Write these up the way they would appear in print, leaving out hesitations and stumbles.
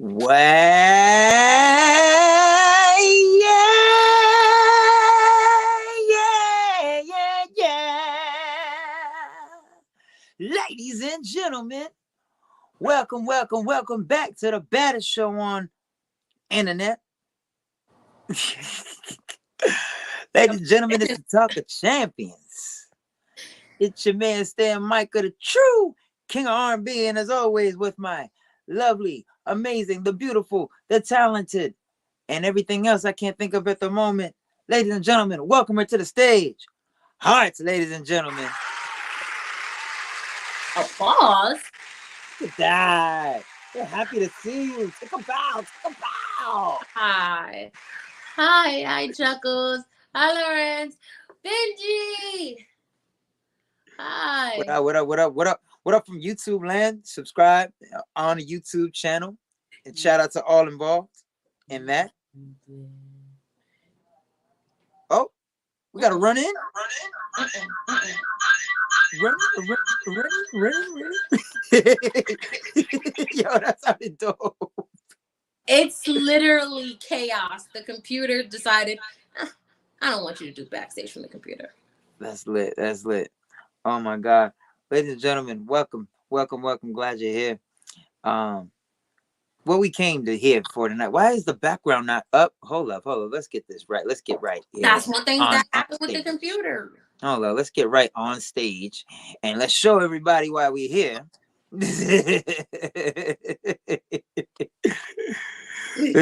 Well, yeah. Ladies and gentlemen, welcome back to the baddest show on internet. Ladies and gentlemen, it's the Talk of Champions. It's your man Stan Micah, the true king of R&B, and as always with my lovely, amazing, the beautiful, the talented, and everything else I can't think of at the moment. Ladies and gentlemen, welcome her to the stage. Hearts, ladies and gentlemen. Applause. Look at that. We're happy to see you. Take a bow. Hi, Chuckles. Hi, Lawrence. Benji. Hi. What up from YouTube land? Subscribe on the YouTube channel. And shout out to all involved in that. Oh, we got to run in. Run. Yo, that sounded dope. It's literally chaos. The computer decided, I don't want you to do backstage from the computer. That's lit. Oh my God. Ladies and gentlemen, welcome. Glad you're here. What we came to hear for tonight. Why is the background not up? Hold up. Let's get this right. Let's get right here. That's one thing that happened with the computer. Hold up. Let's get right on stage and let's show everybody why we're here. The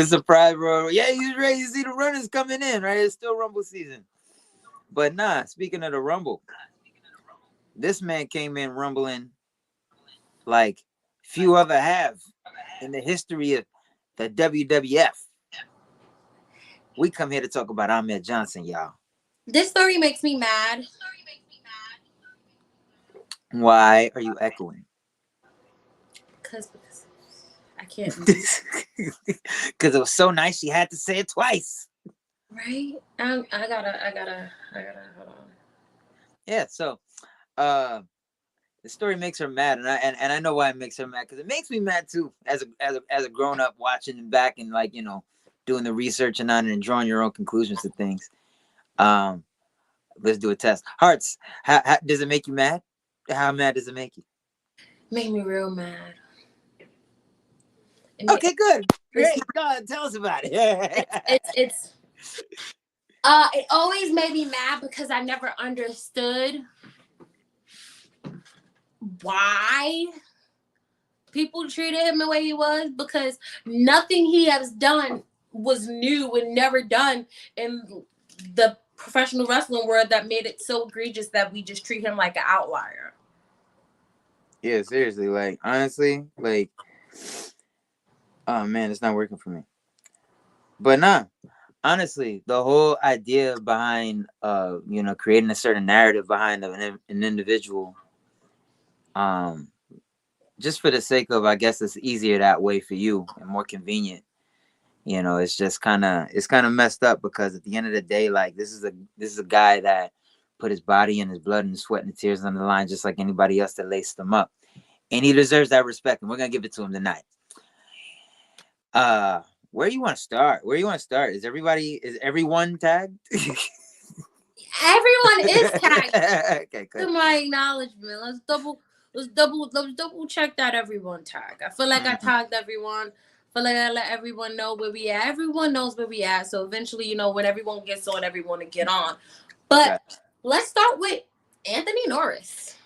surprise, bro. Yeah, he's ready. You see the runners coming in, right? It's still Rumble season. But nah, speaking of the Rumble, this man came in rumbling like few other have in the history of the WWF. We come here to talk about Ahmed Johnson, y'all. This story makes me mad. Why are you echoing? Because I can't. Because it was so nice, she had to say it twice. Right? I gotta hold on. Yeah, so the story makes her mad, and I know why it makes her mad, because it makes me mad too, as a grown up watching and back and like, you know, doing the research and on it and drawing your own conclusions to things. Let's do a test. Hearts, how does it make you mad? How mad does it make you? Make me real mad. Okay, good. Great. God, tell us about it. It always made me mad because I never understood why people treated him the way he was, because nothing he has done was new and never done in the professional wrestling world that made it so egregious that we just treat him like an outlier. Yeah, seriously, like, honestly, like, oh man, it's not working for me. But nah, honestly, the whole idea behind creating a certain narrative behind an individual, just for the sake of, I guess it's easier that way for you and more convenient. You know, it's just kind of messed up, because at the end of the day, like, this is a guy that put his body and his blood and his sweat and tears on the line, just like anybody else that laced him up, and he deserves that respect, and we're gonna give it to him tonight. Where do you want to start? Is everyone tagged? Everyone is tagged. Okay, good. To my acknowledgement, let's double check that everyone tag. I feel like I tagged everyone. I feel like I let everyone know where we at. Everyone knows where we at. So eventually, you know, when everyone gets on, everyone to get on. But let's start with Anthony Norris.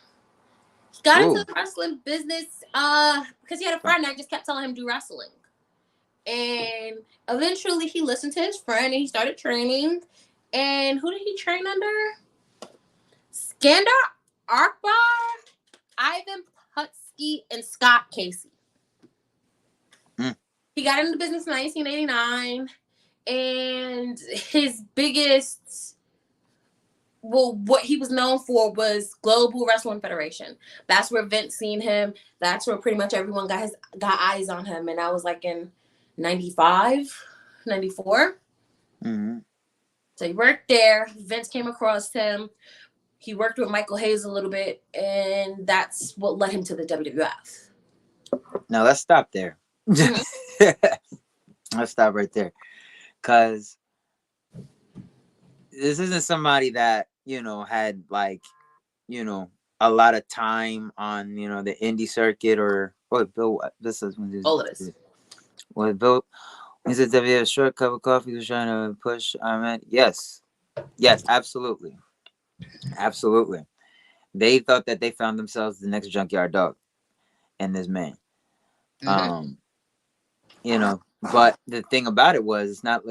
He got into the wrestling business because he had a friend that just kept telling him to do wrestling. And eventually he listened to his friend and he started training. And who did he train under? Skandar Akbar, Ivan Putski, and Scott Casey. He got into business in 1989. And his biggest, what he was known for was Global Wrestling Federation. That's where Vince seen him. That's where pretty much everyone got eyes on him. And that was like in 95, 94. Mm-hmm. So he worked there. Vince came across him. He worked with Michael Hayes a little bit, and that's what led him to the WWF. Now let's stop there. Let's stop right there, because this isn't somebody that had like a lot of time on the indie circuit or Bill. This is All of this. what Bill. He said that we had a short cup of coffee. He was trying to push Ahmed. Yes, absolutely, absolutely. They thought that they found themselves the next Junkyard Dog and this man. Um, but the thing about it was, it's not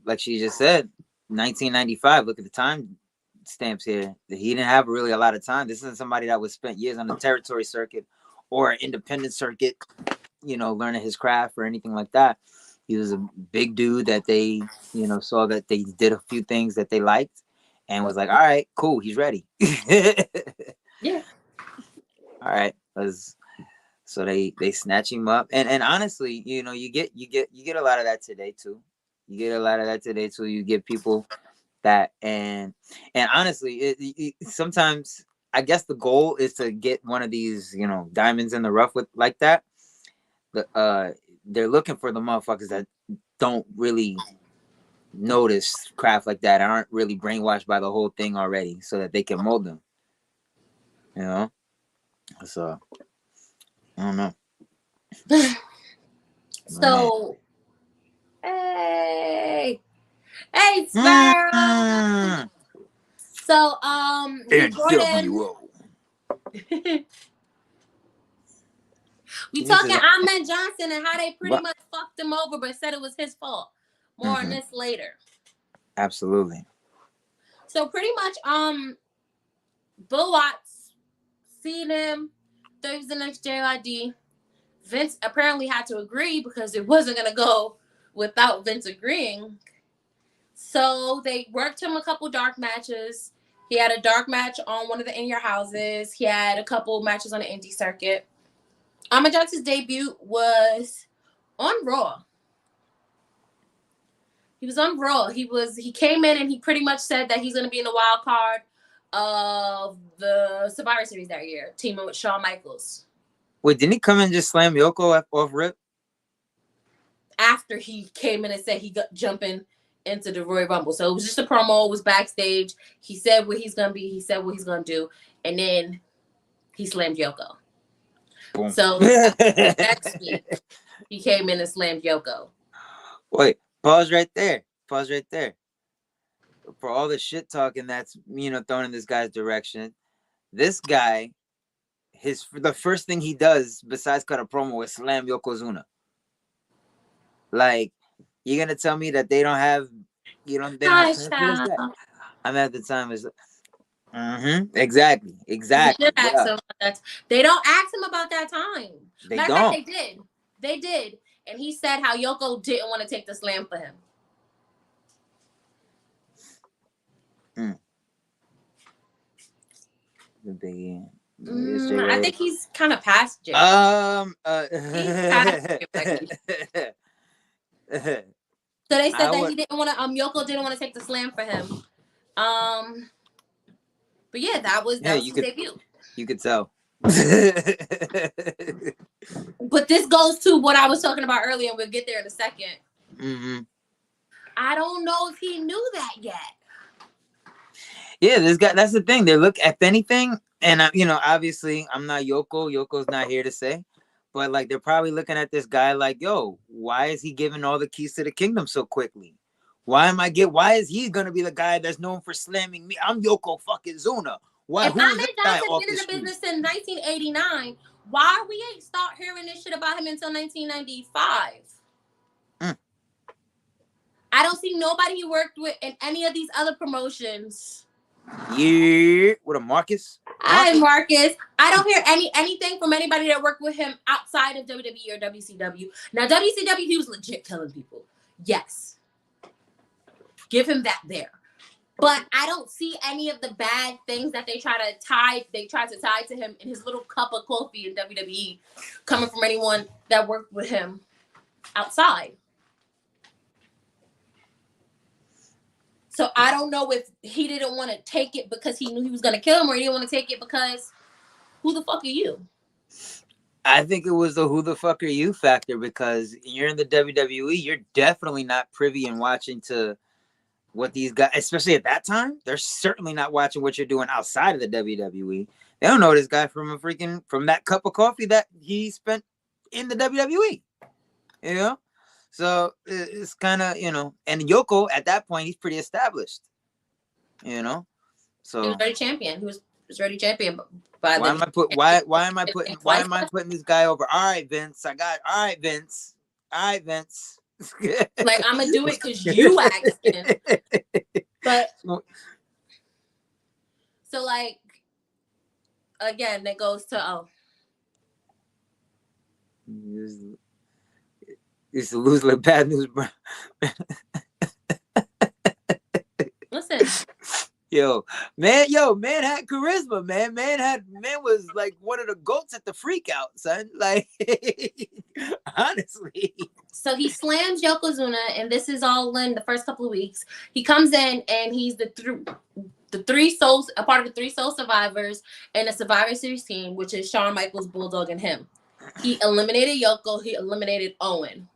like she just said, 1995. Look at the time stamps here. He didn't have really a lot of time. This isn't somebody that was spent years on the territory circuit or independent circuit, learning his craft or anything like that. He was a big dude that they, saw that they did a few things that they liked and was like, all right, cool, he's ready. Yeah. All right, so they snatch him up, and honestly, you get a lot of that today too. You get a lot of that today too. You get people that, and honestly, sometimes I guess the goal is to get one of these diamonds in the rough with like that. They're looking for the motherfuckers that don't really notice craft like that, aren't really brainwashed by the whole thing already, so that they can mold them. So I don't know. So, hey, Sparrow. So, Jordan. We talking Ahmed Johnson and how they pretty much fucked him over, but said it was his fault. More on this later. Absolutely. So pretty much, Bill Watts seen him, thought he was the next JID. Vince apparently had to agree because it wasn't gonna go without Vince agreeing. So they worked him a couple dark matches. He had a dark match on one of the In Your Houses. He had a couple matches on the indie circuit. Ahmed Johnson's debut was on Raw. He was on Raw. He came in and he pretty much said that he's going to be in the wild card of the Survivor Series that year, teaming with Shawn Michaels. Wait, didn't he come in and just slam Yoko off rip? After he came in and said he got jumping into the Royal Rumble. So it was just a promo, it was backstage. He said what he's going to be. He said what he's going to do. And then he slammed Yoko. Boom. So next week, he came in and slammed Yoko. Wait, pause right there. For all the shit talking that's thrown in this guy's direction, this guy, the first thing he does besides cut a promo is slam Yokozuna. Like, you're gonna tell me that they don't have, they don't have that? I'm at the time is. Exactly. They don't ask him about that time. Matter of fact, they did, and he said how Yoko didn't want to take the slam for him. I think he's kind of past Jim. He's past Jim. So they said that he didn't want to. Yoko didn't want to take the slam for him. But yeah, that was his debut. You could tell. But this goes to what I was talking about earlier, and we'll get there in a second. I don't know if he knew that yet. Yeah, this guy. That's the thing. They look, if anything, and obviously, I'm not Yoko. Yoko's not here to say, but like, they're probably looking at this guy like, yo, why is he giving all the keys to the kingdom so quickly? Why is he gonna be the guy that's known for slamming me? I'm Yoko fucking Zuna. Why? If Ahmed Johnson been in the business in 1989, why we ain't start hearing this shit about him until 1995? I don't see nobody he worked with in any of these other promotions. Yeah, with a Marcus. Hi, Marcus. I don't hear anything from anybody that worked with him outside of WWE or WCW. Now, WCW, he was legit killing people. Yes. Give him that there. But I don't see any of the bad things that they try to tie to him in his little cup of coffee in WWE coming from anyone that worked with him outside. So I don't know if he didn't want to take it because he knew he was going to kill him, or he didn't want to take it because who the fuck are you? I think it was the who the fuck are you factor, because you're in the WWE, you're definitely not privy and watching to what these guys, especially at that time, they're certainly not watching what you're doing outside of the WWE. They don't know this guy from that cup of coffee that he spent in the WWE. You know? So it's kind of, and Yoko at that point, he's pretty established. So he was already champion. He was already champion by why am I putting this guy over? All right, Vince. All right, Vince. Like, I'm gonna do it because you asking. But so, like, again, it goes to used to lose like bad news, bro. Listen. Man had charisma, man. Man was like one of the goats at the freak out, son. Like, honestly. So he slams Yokozuna, and this is all in the first couple of weeks. He comes in, and he's a part of the 3 Soul Survivors and a Survivor Series team, which is Shawn Michaels, Bulldog, and him. He eliminated Yoko. He eliminated Owen.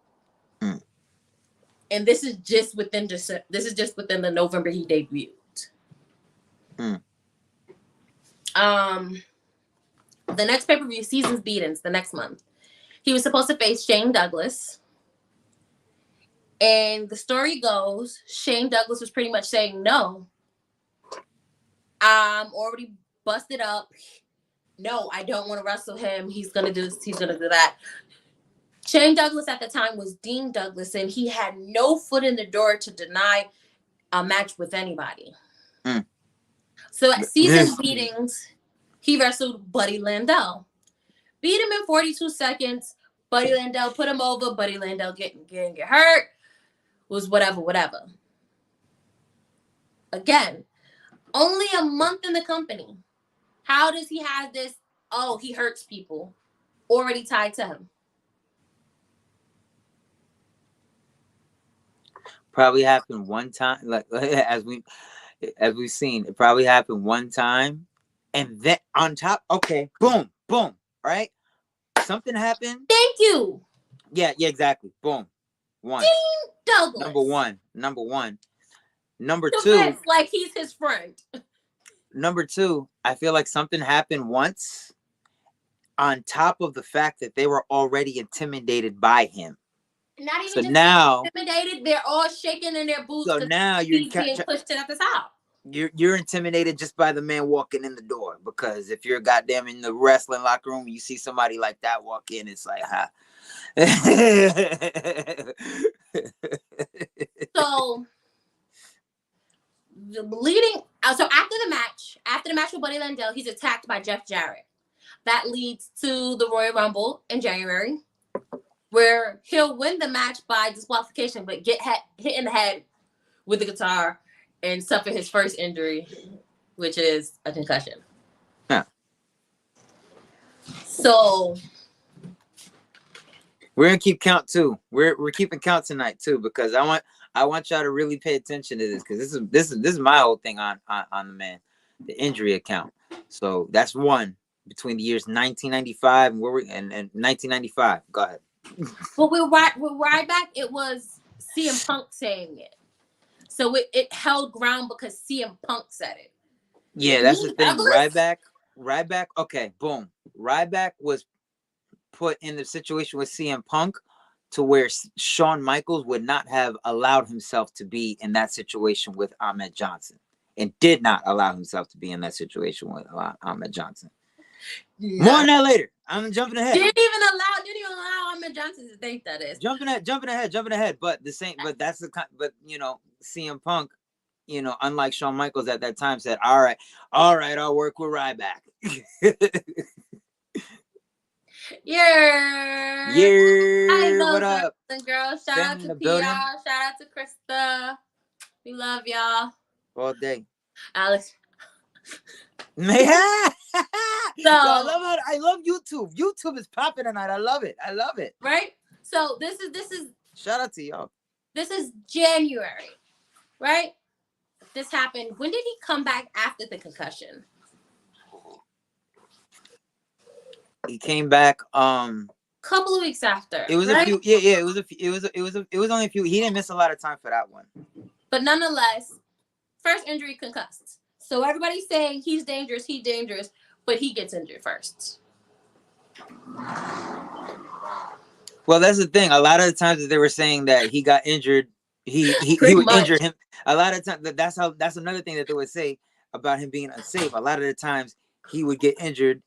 And this is just within the November he debuted. The next pay-per-view, Seasons Beatings, the next month. He was supposed to face Shane Douglas. And the story goes, Shane Douglas was pretty much saying, no, I'm already busted up. No, I don't want to wrestle him. He's going to do this. He's going to do that. Shane Douglas at the time was Dean Douglas, and he had no foot in the door to deny a match with anybody. So at Seasons Beatings, he wrestled Buddy Landel. Beat him in 42 seconds. Buddy Landel put him over. Buddy Landel getting get hurt. Was whatever. Again, only a month in the company. How does he have this? Oh, he hurts people. Already tied to him. Probably happened one time, like as we've seen, it probably happened one time, and then on top, okay, boom, right? Something happened. Thank you. Yeah, exactly. Boom. One. Dean Douglas. Number one. Number the two. Best, like he's his friend. Number two, I feel like something happened once, on top of the fact that they were already intimidated by him. Not even just now, intimidated, they're all shaking in their boots. So now you're being pushed at the top. You're intimidated just by the man walking in the door, because if you're goddamn in the wrestling locker room, you see somebody like that walk in, it's like, So after the match with Buddy Landel, he's attacked by Jeff Jarrett. That leads to the Royal Rumble in January, where he'll win the match by disqualification, but get hit in the head with the guitar and suffer his first injury, which is a concussion. Yeah. So we're gonna keep count too. We're keeping count tonight too, because I want y'all to really pay attention to this, because this is my whole thing on the man, the injury account. So that's one between the years 1995 and 1995. Go ahead. But with Ryback, it was CM Punk saying it. So it held ground because CM Punk said it. Yeah, that's the thing. Ryback, okay, boom. Ryback was put in the situation with CM Punk to where Shawn Michaels would not have allowed himself to be in that situation with Ahmed Johnson, and did not allow himself to be in that situation with Ahmed Johnson. No. More on that later. I'm jumping ahead. Didn't even allow Ahmed Johnson to think that is. Jumping ahead. But that's the kind. But CM Punk, unlike Shawn Michaels at that time, said, all right, I'll work with Ryback. Yeah. What up? Girl, shout out to PR. Shout out to Krista. We love y'all. All day. Alex. Man. So I love YouTube. YouTube is popping tonight. I love it. Right? So this is shout out to y'all. This is January, right? This happened. When did he come back after the concussion? He came back. Couple of weeks after. It was right? a few. Yeah. It was only a few. He didn't miss a lot of time for that one. But nonetheless, first injury, concussed. So everybody's saying he's dangerous, but he gets injured first. Well, that's the thing. A lot of the times that they were saying that he got injured, he would injure him. A lot of times that's another thing that they would say about him being unsafe. A lot of the times he would get injured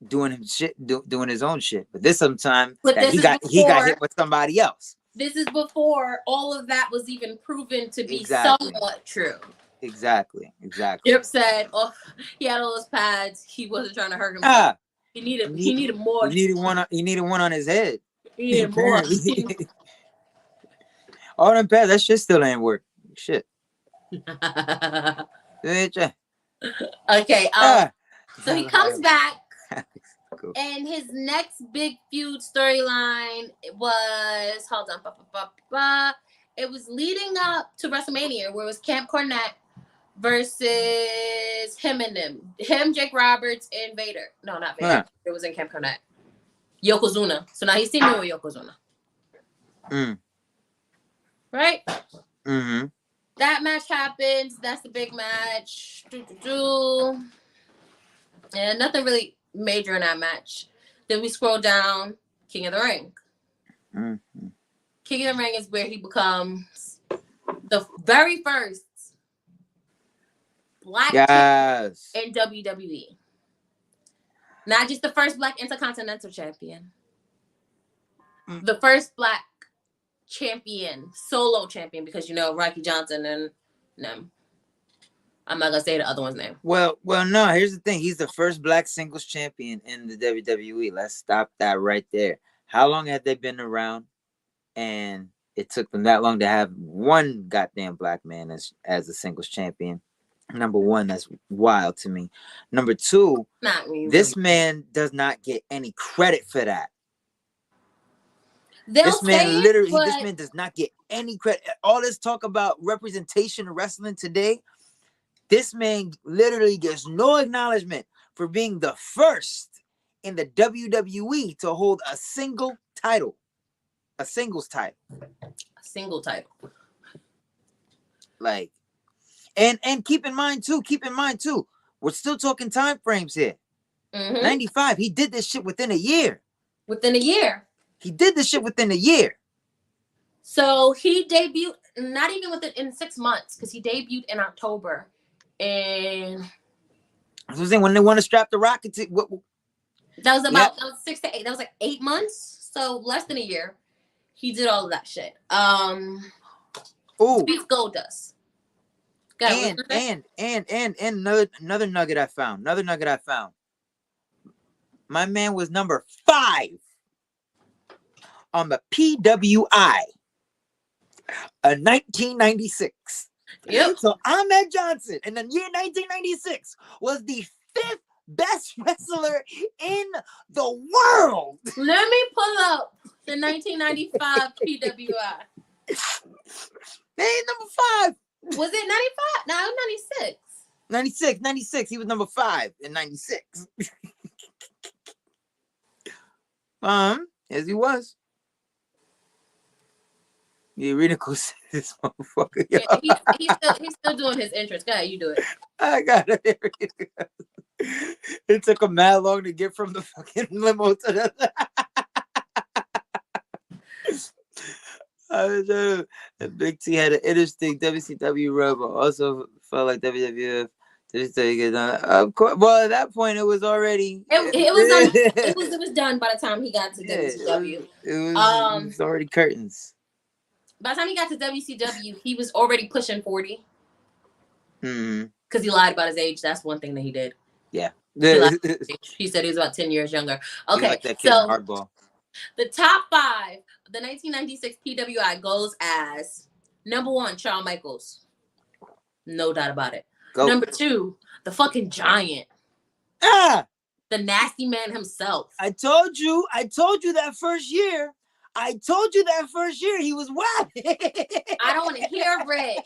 doing his own shit. But this sometime that he got hit with somebody else. This is before all of that was even proven to be somewhat true. Exactly. Chip said, "Oh, he had all those pads. He wasn't trying to hurt himself. He needed more. He needed one on his head. He needed more. All them pads, that shit still ain't work. Shit." Okay. So he comes back. Cool. And his next big feud storyline was it was leading up to WrestleMania, where it was Camp Cornette versus him, Jake Roberts, and Vader. No, not Vader. It was in Camp Cornette. Yokozuna. So now he's teaming with Yokozuna. Right? Mm-hmm. That match happens. That's the big match. And nothing really major in that match. Then we scroll down. King of the Ring. Mm-hmm. King of the Ring is where he becomes the very first black champion in WWE. Not just the first black intercontinental champion. The first black champion, solo champion, because Rocky Johnson and them. I'm not gonna say the other one's name. Well, no. Here's the thing: he's the first black singles champion in the WWE. Let's stop that right there. How long had they been around? And it took them that long to have one goddamn black man as a singles champion. Number one, that's wild to me. Number two, this man does not get any credit for that. This man does not get any credit. All this talk about representation of wrestling today. This man literally gets no acknowledgement for being the first in the WWE to hold a single title. A singles title. A single title. Like, and keep in mind too, we're still talking time frames here. Mm-hmm. 95, he did this shit within a year. He did this shit within a year. So he debuted, not even in 6 months, because he debuted in October. And I was saying, when they want to strap the rocket to that was 6 to 8. That was like 8 months, so less than a year. He did all of that shit. Beats Goldust. And another nugget I found. My man was number 5 on the PWI in 1996. Yep. So Ahmed Johnson in the year 1996 was the 5th best wrestler in the world. Let me pull up the 1995 PWI. Hey, number 5. Was it 95? No, 96. 96. He was number 5 in 96. As he was. Yeah, Rico said this motherfucker. Yeah, he's still doing his entrance. Go ahead, you do it. I got it. It took him mad long to get from the fucking limo to the. Big T had an interesting WCW run, but also felt like WWF. Of course, well, at that point, it was already. It was done by the time he got to WCW. It was already curtains. By the time he got to WCW, he was already pushing 40. Mm-hmm. Because he lied about his age. That's one thing that he did. Yeah. He said he was about 10 years younger. Okay, like that kid in Hardball. The top 5 of the 1996 PWI goes as number 1, Shawn Michaels. No doubt about it. Go. Number 2, the fucking Giant. The nasty man himself. I told you that first year. He was wild. I don't want to hear it.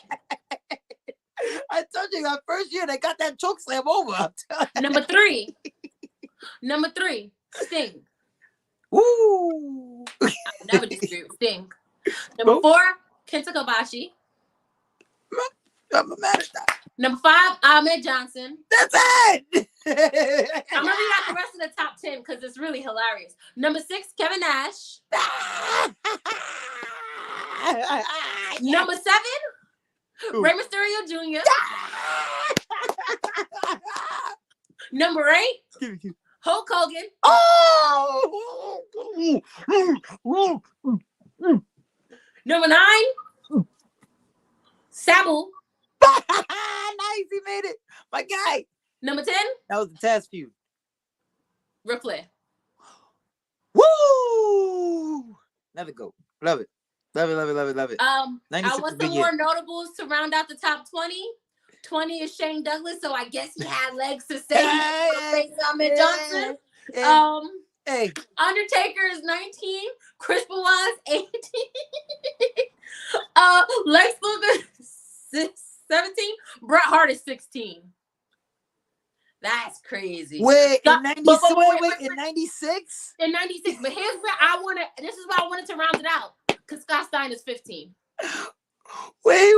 I told you that first year they got that choke slam over. Number 3, Sting. Woo! I would never disagree with Sting. Number 4, Kenta Kobashi. I'm mad at that. Number 5, Ahmed Johnson. That's it. I'm gonna read out the rest of the top 10 because it's really hilarious. Number 6, Kevin Nash. Number 7, Rey Mysterio Jr. Number 8, Hulk Hogan. Oh! Number 9, Sabu. Nice, he made it. My guy. Number 10, That was the test feud. Ric Flair. Woo! Another goat. Love it. Love it, love it, love it, love it. I want some more notables to round out the top 20. 20 is Shane Douglas, so I guess he had legs to say Ahmed Johnson. Hey. Undertaker is 19. Chris Benoit is 18. Lex Luger is 17. Bret Hart is 16. That's crazy. Wait, in 96? In 96? In 96. But here's where this is why I wanted to round it out. Because Scott Steiner is 15. Wait.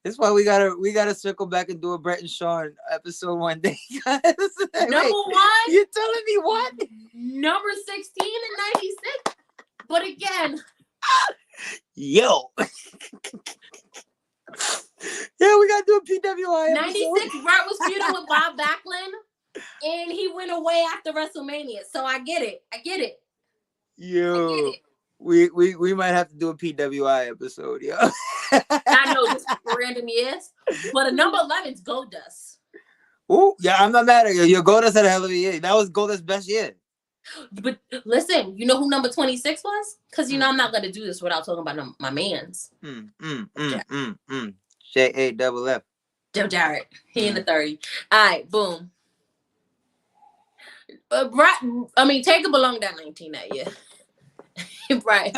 This is why we gotta circle back and do a Brett and Sean episode one day. Number 1. You're telling me what? Number 16 in 96. But again. Yo. Yeah, we gotta do a PWI episode. 96, Bret was feuding with Bob Backlund. And he went away after WrestleMania. So I get it. Yo. We might have to do a PWI episode, yo. I know this random years, but a number 11's Goldust. Oh, yeah, I'm not mad at you. Your Goldust had a hell of a year. That was Goldust's best year. But listen, you know who number 26 was? Because you know I'm not gonna do this without talking about my mans. J-A-F-F. Joe Jarrett. He in the 30. All right, boom. Taker belonged at 19 that year. Right.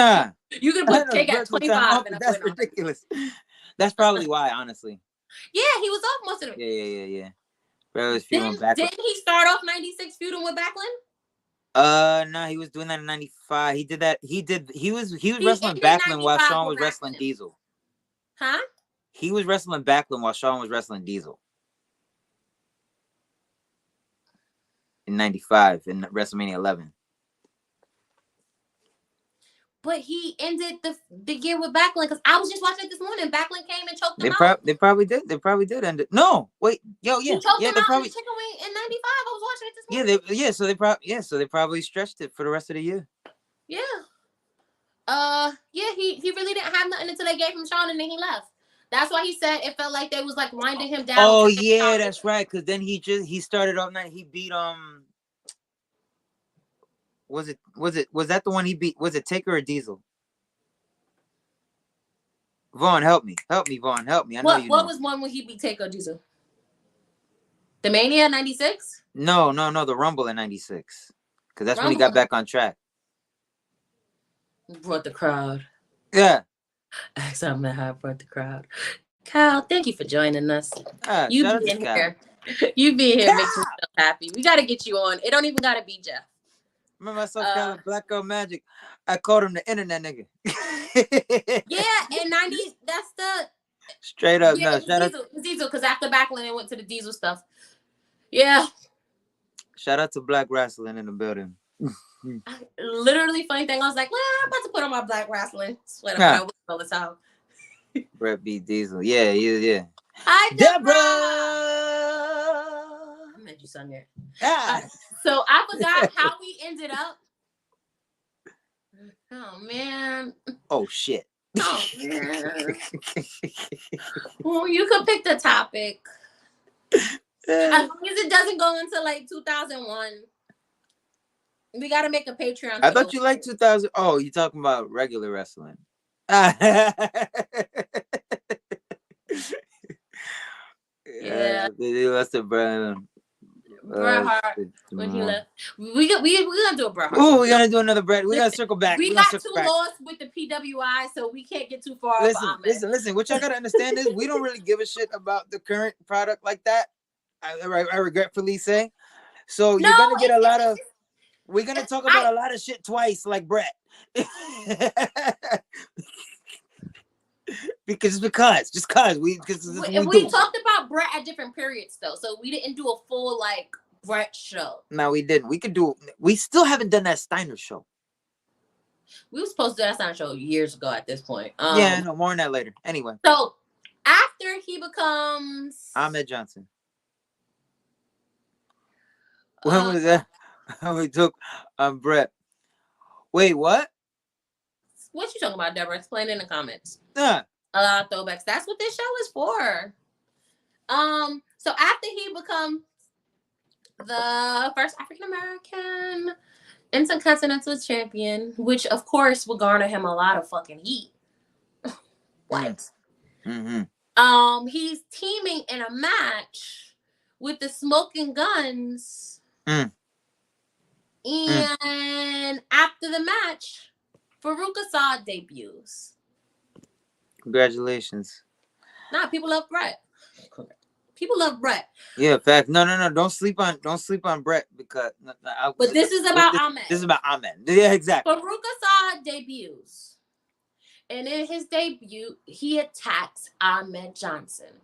You could put Take at 25. That's ridiculous. That's probably why, honestly. Yeah, he was off most of it. Yeah. Bro was feuding with Backlund. Didn't he start off 96 feuding with Backlund? No, he was doing that in 95. He did that. He was wrestling Backlund while Sean was wrestling Diesel. Huh? He was wrestling Backlund while Sean was wrestling Diesel. In 95, in WrestleMania 11. But he ended the year with Backlund because I was just watching it this morning. Backlund came and choked him out. They probably did end it. No, wait, yo, yeah, he choked him they out probably in the chicken wing in 95. I was watching it this morning. So they probably stretched it for the rest of the year. Yeah. He really didn't have nothing until they gave him Sean and then he left. That's why he said it felt like they was like winding him down. Oh yeah, that's right. Because then he started off night. He beat Was that the one he beat? Was it Taker or Diesel? Vaughn, help me, Vaughn, help me. What was one when he beat Taker or Diesel? The Mania 96? No, the Rumble in 96. Because that's when he got back on track. Brought the crowd. Yeah. Something how I brought the crowd. Kyle, thank you for joining us. You being here makes me so happy. We got to get you on. It don't even got to be Jeff. Remember I saw Kyle Black Girl Magic? I called him the internet nigga. Yeah, in 90s, that's the... Straight up. Yeah, no, Diesel, because after Backlund, it went to the Diesel stuff. Yeah. Shout out to Black Wrestling in the building. Literally, funny thing, I was like, well, I'm about to put on my Black Wrestling sweater all the time. Brett B. Diesel. Yeah. Hi, Deborah! I met you Sunday. Yeah. So I forgot how we ended up. Oh, man. Oh, shit. Oh, man. Well, you could pick the topic. As long as it doesn't go into like 2001. We got to make a Patreon. I thought you liked 2000. Oh, you talking about regular wrestling. Yeah. That's the Bret Hart when he left. We gonna do a Bret Hart. Oh, we gotta do another Bret. We gotta circle back. We got too lost with the PWI, so we can't get too far. Listen. What y'all gotta understand is we don't really give a shit about the current product like that. I regretfully say, So No, you're gonna get a lot it's of. We're gonna talk about a lot of shit twice, like Brett. because just cause we talked about Brett at different periods though, so we didn't do a full like Brett show. No, we didn't. We still haven't done that Steiner show. We were supposed to do that Steiner show years ago at this point. Yeah, no, more on that later. Anyway. So after he becomes Ahmed Johnson. When was that? We took Brett. Wait, what? What you talking about, Deborah? Explain in the comments. A lot of throwbacks. That's what this show is for. So after he becomes the first African American Intercontinental Champion, which of course will garner him a lot of fucking heat. What? Mm-hmm. He's teaming in a match with the Smoking Guns. And after the match, Farouk Assad debuts. Congratulations. Nah, people love Brett. People love Brett. Yeah, fact. No. Don't sleep on Brett because. But this is about Ahmed. This is about Ahmed. Yeah, exactly. Farouk Assad debuts, and in his debut, he attacks Ahmed Johnson.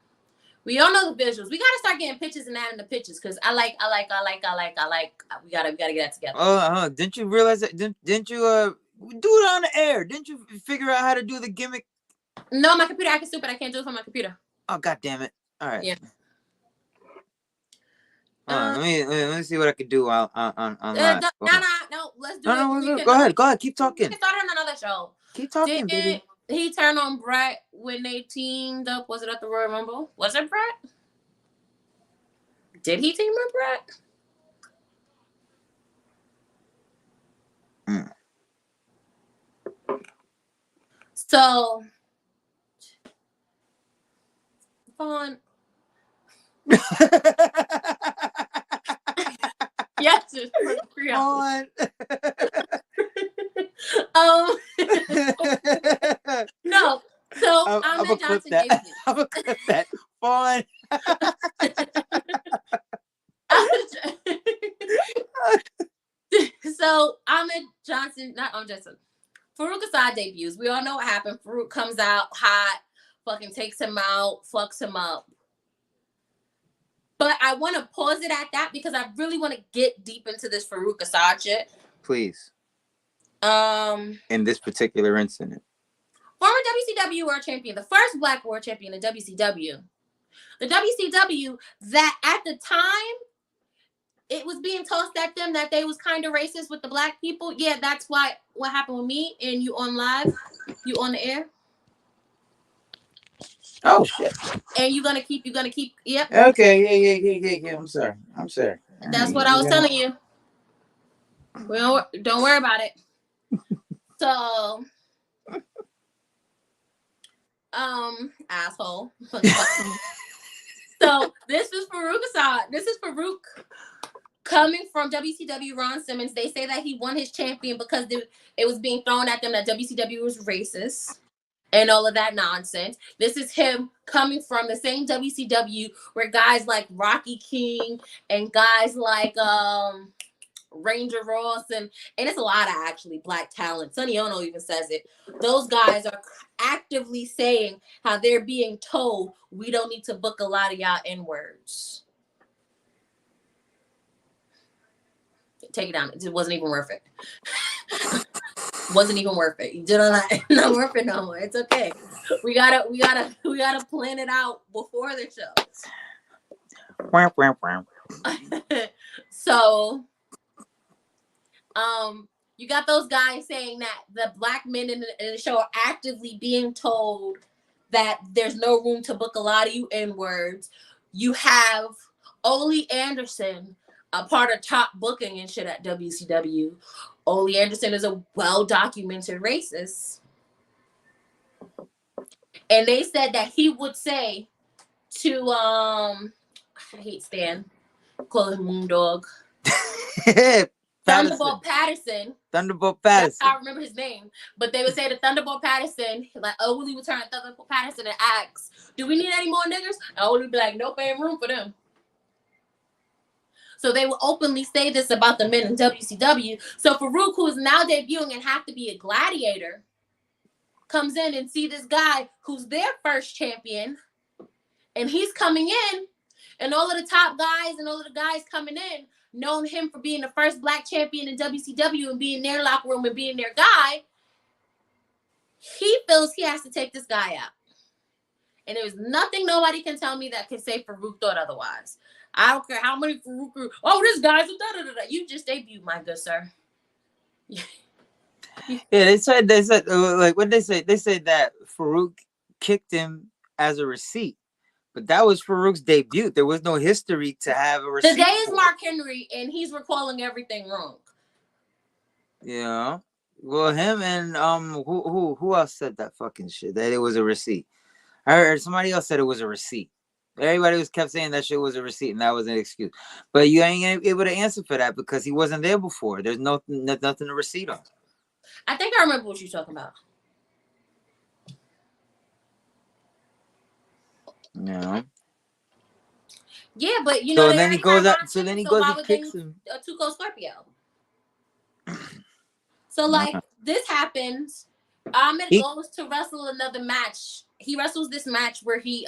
We all know the visuals. We gotta start getting pictures and adding the pictures because I like. We gotta get that together. Oh, didn't you realize that? Didn't you do it on the air? Didn't you figure out how to do the gimmick? No, my computer acting stupid. I can't do it from my computer. Oh, god damn it! All right. Yeah. Let me see what I can do on live. No. Let's do it. Go ahead. Keep talking. We can start on another show. Keep talking, baby. He turned on Brett when they teamed up. Was it at the Royal Rumble? Was it Brett? Did he team with Brett? So, Vaughn. Yes, it's on. No. So Ahmed Johnson debuted. I'm gonna clip that. Fine. So Farouk Assad debuts. We all know what happened. Farouk comes out hot, fucking takes him out, fucks him up. But I want to pause it at that because I really want to get deep into this Farouk Assad shit. Please. In this particular incident. Former WCW World Champion, the first Black World Champion in WCW. The WCW that at the time, it was being tossed at them that they was kind of racist with the black people. Yeah, that's what happened with me. And you on live, you on the air. Oh shit! And you're gonna keep. Yep. Okay. Yeah. I'm sorry. That's what I was telling you. Well, don't worry about it. So, asshole. So this is Farouk Assad. This is Farouk coming from WCW. Ron Simmons. They say that he won his champion because it was being thrown at them that WCW was racist and all of that nonsense. This is him coming from the same WCW where guys like Rocky King and guys like Ranger Ross and it's a lot of actually black talent. Sonny Ono even says it. Those guys are actively saying how they're being told we don't need to book a lot of y'all N-words. Take it down. It wasn't even worth it. Wasn't even worth it. You did not worth it no more. It's okay. We gotta plan it out before the show. So, you got those guys saying that the black men in the show are actively being told that there's no room to book a lot of you N-words. You have Ole Anderson, a part of top booking and shit at WCW. Ole Anderson is a well-documented racist. And they said that he would say to, I hate Stan, call him Moondog. Thunderbolt Patterson. That's how I remember his name. But they would say to Thunderbolt Patterson, like, Ole would turn to Thunderbolt Patterson and ask, do we need any more niggas? And Ole would be like, nope, ain't room for them. So they will openly say this about the men in WCW. So Farouk, who is now debuting and have to be a gladiator, comes in and see this guy who's their first champion, and he's coming in, and all of the top guys and all of the guys coming in known him for being the first black champion in WCW and being their locker room and being their guy. He feels he has to take this guy out. And there's nothing nobody can tell me that can say Farouk thought otherwise. I don't care how many Farouk are, oh, this guy's a da-da-da-da. You just debuted, my good sir. Yeah, they said like what they say that Farouk kicked him as a receipt. But that was Farouk's debut. There was no history to have a receipt. Today is Mark Henry, and he's recalling everything wrong. Yeah. Well, him and who else said that fucking shit? That it was a receipt. I heard somebody else said it was a receipt. Everybody was kept saying that shit was a receipt, and that was an excuse. But you ain't able to answer for that because he wasn't there before. There's nothing to receipt on. I think I remember what you're talking about. Yeah. Yeah, but you know, so then he goes out. So then he goes and kicks him. A Tuco Scorpio. So like this happens. Ahmed goes to wrestle another match. He wrestles this match where he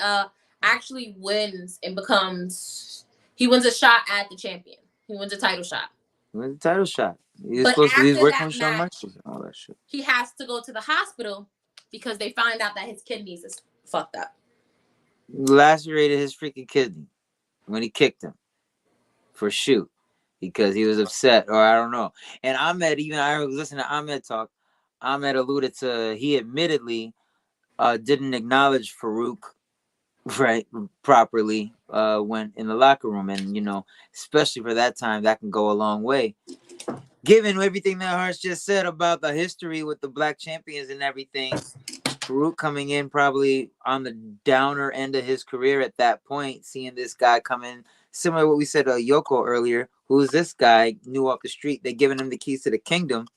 actually wins and he wins a shot at the champion. He wins a title shot. Wins a title shot. He's supposed to be working with Shawn Michaels and all that shit. He has to go to the hospital because they find out that his kidneys is fucked up. Lacerated his freaking kidney when he kicked him for shoot because he was upset or I don't know. And Ahmed, even I was listening to Ahmed talk. Ahmed alluded to he admittedly didn't acknowledge Farouk right properly when in the locker room, and you know, especially for that time, that can go a long way. Given everything that Harsh just said about the history with the black champions and everything, Farouk coming in probably on the downer end of his career at that point, seeing this guy come in, similar to what we said to Yoko earlier, who's this guy new off the street, they're giving him the keys to the kingdom.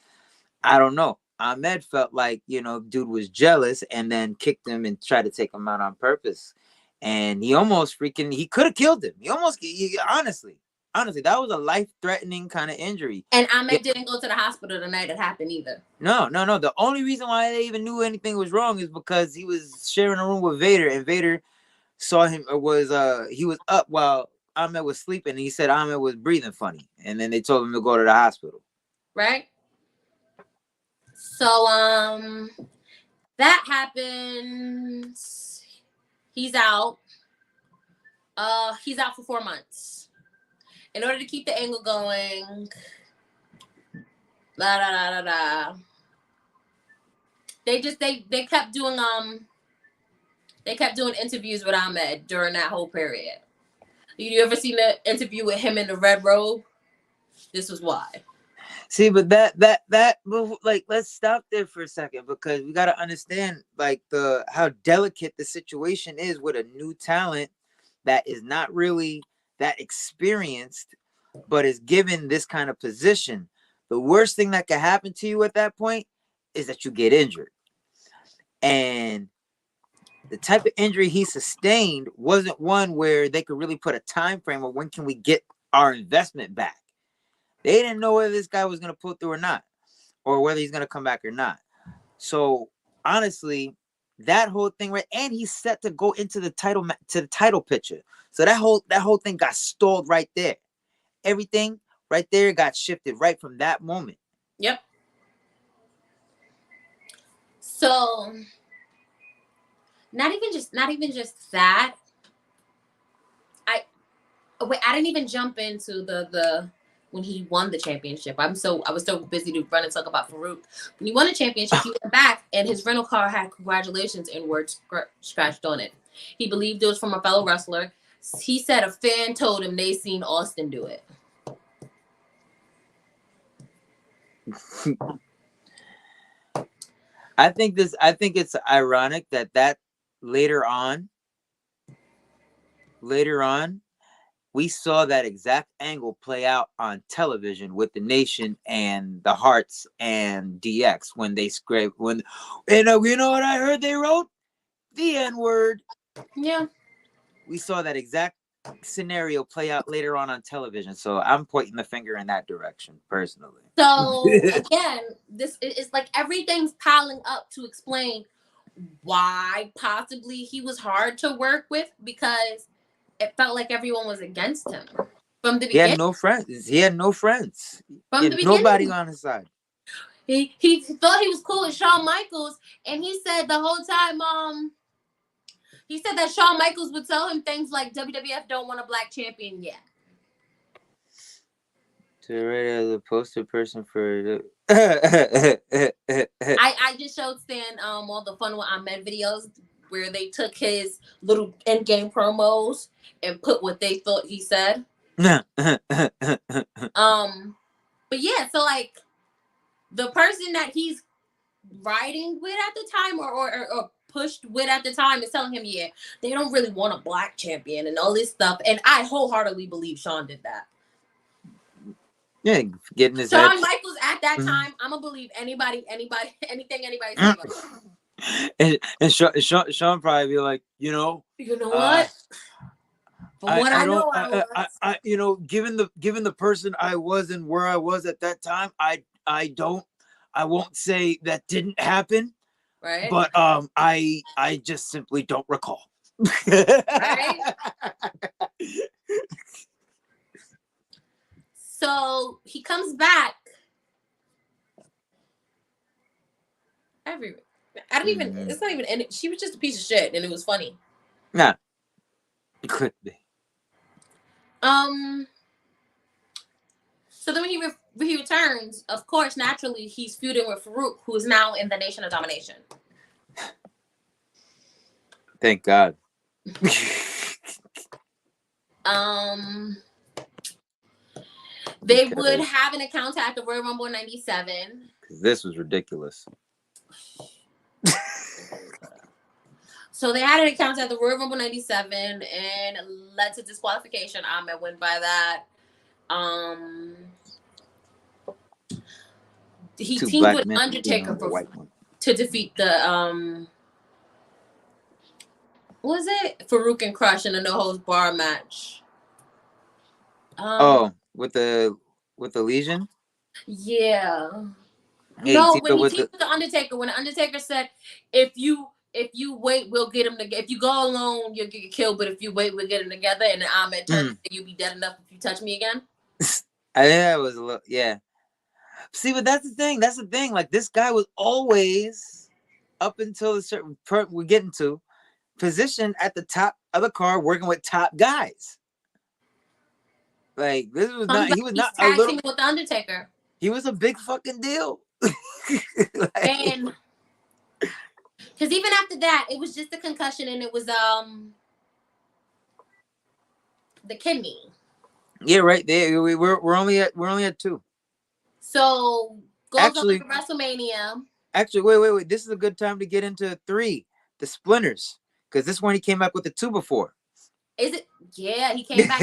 I don't know. Ahmed felt like, you know, dude was jealous and then kicked him and tried to take him out on purpose. And he almost he could have killed him. Honestly, that was a life-threatening kind of injury. And Ahmed didn't go to the hospital the night it happened either. No. The only reason why they even knew anything was wrong is because he was sharing a room with Vader, and Vader saw him, he was up while Ahmed was sleeping, and he said Ahmed was breathing funny. And then they told him to go to the hospital. Right? So, that happens. He's out. He's out for 4 months. In order to keep the angle going, they kept doing interviews with Ahmed during that whole period. You ever seen the interview with him in the red robe? This was why. See, but that like, let's stop there for a second because we got to understand like how delicate the situation is with a new talent that is not really that experienced, but is given this kind of position. The worst thing that could happen to you at that point is that you get injured. And the type of injury he sustained wasn't one where they could really put a time frame of when can we get our investment back. They didn't know whether this guy was going to pull through or not, or whether he's going to come back or not. So honestly, that whole thing, right? And he's set to go into the title picture. So that whole thing got stalled right there. Everything right there got shifted right from that moment. Yep. So not even just that. I didn't even jump into the when he won the championship. I was so busy to run and talk about Farouk. When he won the championship, he went back and his rental car had congratulations in words scratched on it. He believed it was from a fellow wrestler. He said a fan told him they seen Austin do it. I think it's ironic that later on, we saw that exact angle play out on television with the Nation and the Hearts and DX when they scraped you know what I heard they wrote? The N-word. Yeah. We saw that exact scenario play out later on television. So I'm pointing the finger in that direction personally. So again, this is like everything's piling up to explain why possibly he was hard to work with, because it felt like everyone was against him from the He had beginning. no friends. He had no friends. From He the had nobody beginning, on his side. he thought he was cool with Shawn Michaels, and he said the whole time, he said that Shawn Michaels would tell him things like WWF don't want a black champion yet. To write as a poster person for I just showed Stan all the Fun with Ahmed videos where they took his little end game promos and put what they thought he said. But yeah, so like the person that he's riding with at the time or pushed with at the time is telling him, yeah, they don't really want a black champion and all this stuff. And I wholeheartedly believe Shawn did that. Yeah, getting his Shawn head. Michaels at that time, I'm gonna believe anything anybody says about and Sean probably be like, you know what? From what I know, I given the person I was and where I was at that time, I won't say that didn't happen, right? But I just simply don't recall. Right? So he comes back. I don't even. It's not even. And she was just a piece of shit, and it was funny. Nah, it could be. So then when he returns, of course, naturally, he's feuding with Farouk, who is now in the Nation of Domination. Thank God. They would have an encounter at the Royal Rumble 97. This was ridiculous. So they had an encounter at the Royal Rumble 97 and led to disqualification. Ahmed went by that. He teamed with Undertaker to defeat the what was it? Farouk and Crush in a no holds bar match. With the Legion? Yeah. No, when he teamed with the Undertaker, when the Undertaker said, if you wait, we'll get him together. If you go alone, you'll get killed. But if you wait, we'll get him together. And then Ahmed turned and said, you'll be dead enough if you touch me again. I think that was a little, yeah. See, but that's the thing. That's the thing. Like, this guy was always, up until a certain point we're getting to, positioned at the top of the card, working with top guys. Like, this was not. He was not a little. With the Undertaker. He was a big fucking deal. And because even after that, it was just a concussion, and it was the kidney. Yeah, right there. We're only at 2. So goes on to WrestleMania. Actually, wait. This is a good time to get into 3, the Splinters, because this one he came back with the 2 before. Is it? Yeah, he came back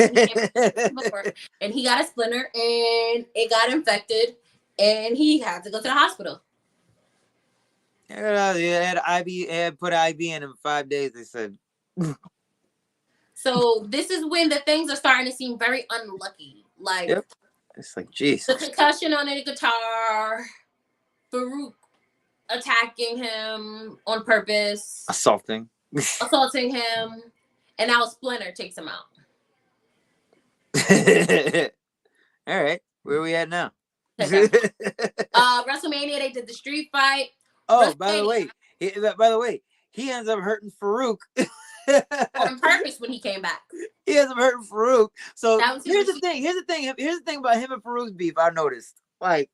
before, and he got a splinter, and it got infected, and he had to go to the hospital. Yeah, had put an IV in him 5 days. They said. So this is when the things are starting to seem very unlucky. Like, yep. It's like, geez. The concussion on the guitar, Farouk attacking him on purpose, assaulting him, and now Splinter takes him out. All right, where are we at now? WrestleMania, they did the street fight. Oh, by the way, he ends up hurting Farouk on purpose when he came back. He ends up hurting Farouk. So here's the thing about him and Farouk's beef. I noticed, like,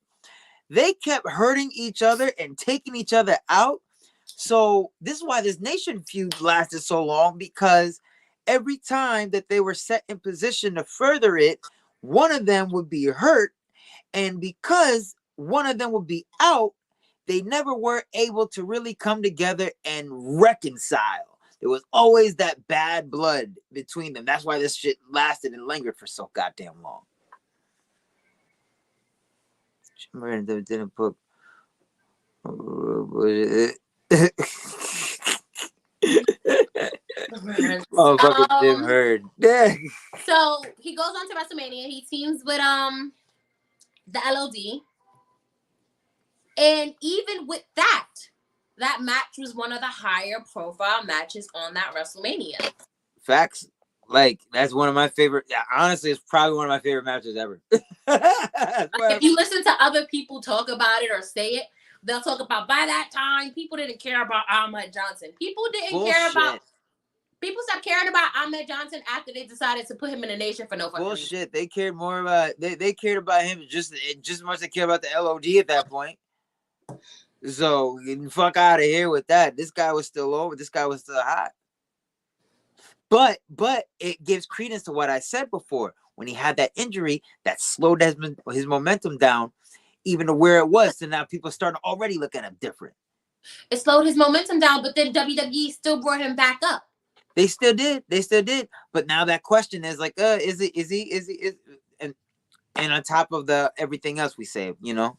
they kept hurting each other and taking each other out. So this is why this Nation feud lasted so long, because every time that they were set in position to further it, one of them would be hurt, and because one of them would be out, they never were able to really come together and reconcile. There was always that bad blood between them. That's why this shit lasted and lingered for so goddamn long. Didn't put. reference. Motherfucker Jim Herd. So he goes on to WrestleMania. He teams with the LOD. And even with that match was one of the higher profile matches on that WrestleMania. Facts. Like, that's one of my favorite. Yeah, honestly, it's probably one of my favorite matches ever. If you listen to other people talk about it or say it, they'll talk about by that time, people didn't care about Ahmed Johnson. People stopped caring about Ahmed Johnson after they decided to put him in the nation for no fucking reason. Bullshit. They cared more about, they cared about him just as much as they cared about the LOD at that point. So, get the fuck out of here with that. This guy was still over. This guy was still hot. But it gives credence to what I said before. When he had that injury, that slowed his momentum down, even to where it was. So now people starting to already look at him different. It slowed his momentum down, but then WWE still brought him back up. They still did. But now that question is like, is he? And on top of the everything else we say, you know,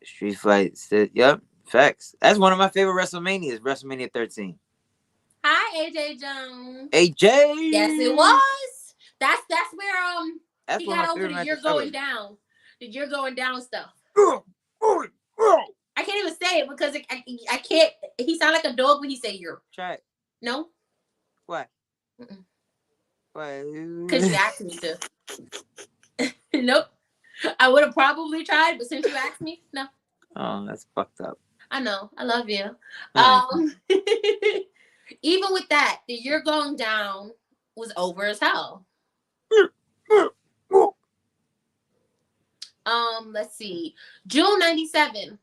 Street Fight. Yep, facts. That's one of my favorite WrestleManias. WrestleMania 13. Hi, AJ Jones. AJ. Yes, it was. That's where That's he got over the "you're going down," the "you're going down" stuff. I can't even say it because I can't. He sound like a dog when he say "you're." Try it. No. Why? Mm-mm. Why? Because you asked me to. Nope. I would have probably tried, but since you asked me, no. Oh, that's fucked up. I know. I love you. Even with that, the "you're going down" was over as hell. Let's see. June 97.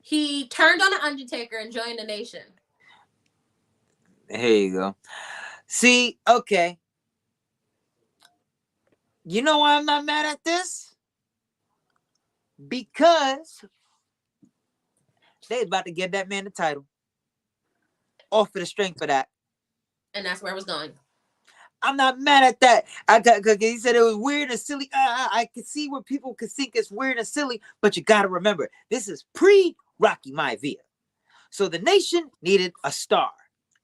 He turned on the Undertaker and joined the Nation. Here you go. See, okay. You know why I'm not mad at this? Because they about to give that man the title. Off of the strength of that. And that's where I was going. I'm not mad at that. Because he said it was weird and silly. I could see where people could think it's weird and silly, but you got to remember, this is pre-Rocky Maivia. So the Nation needed a star.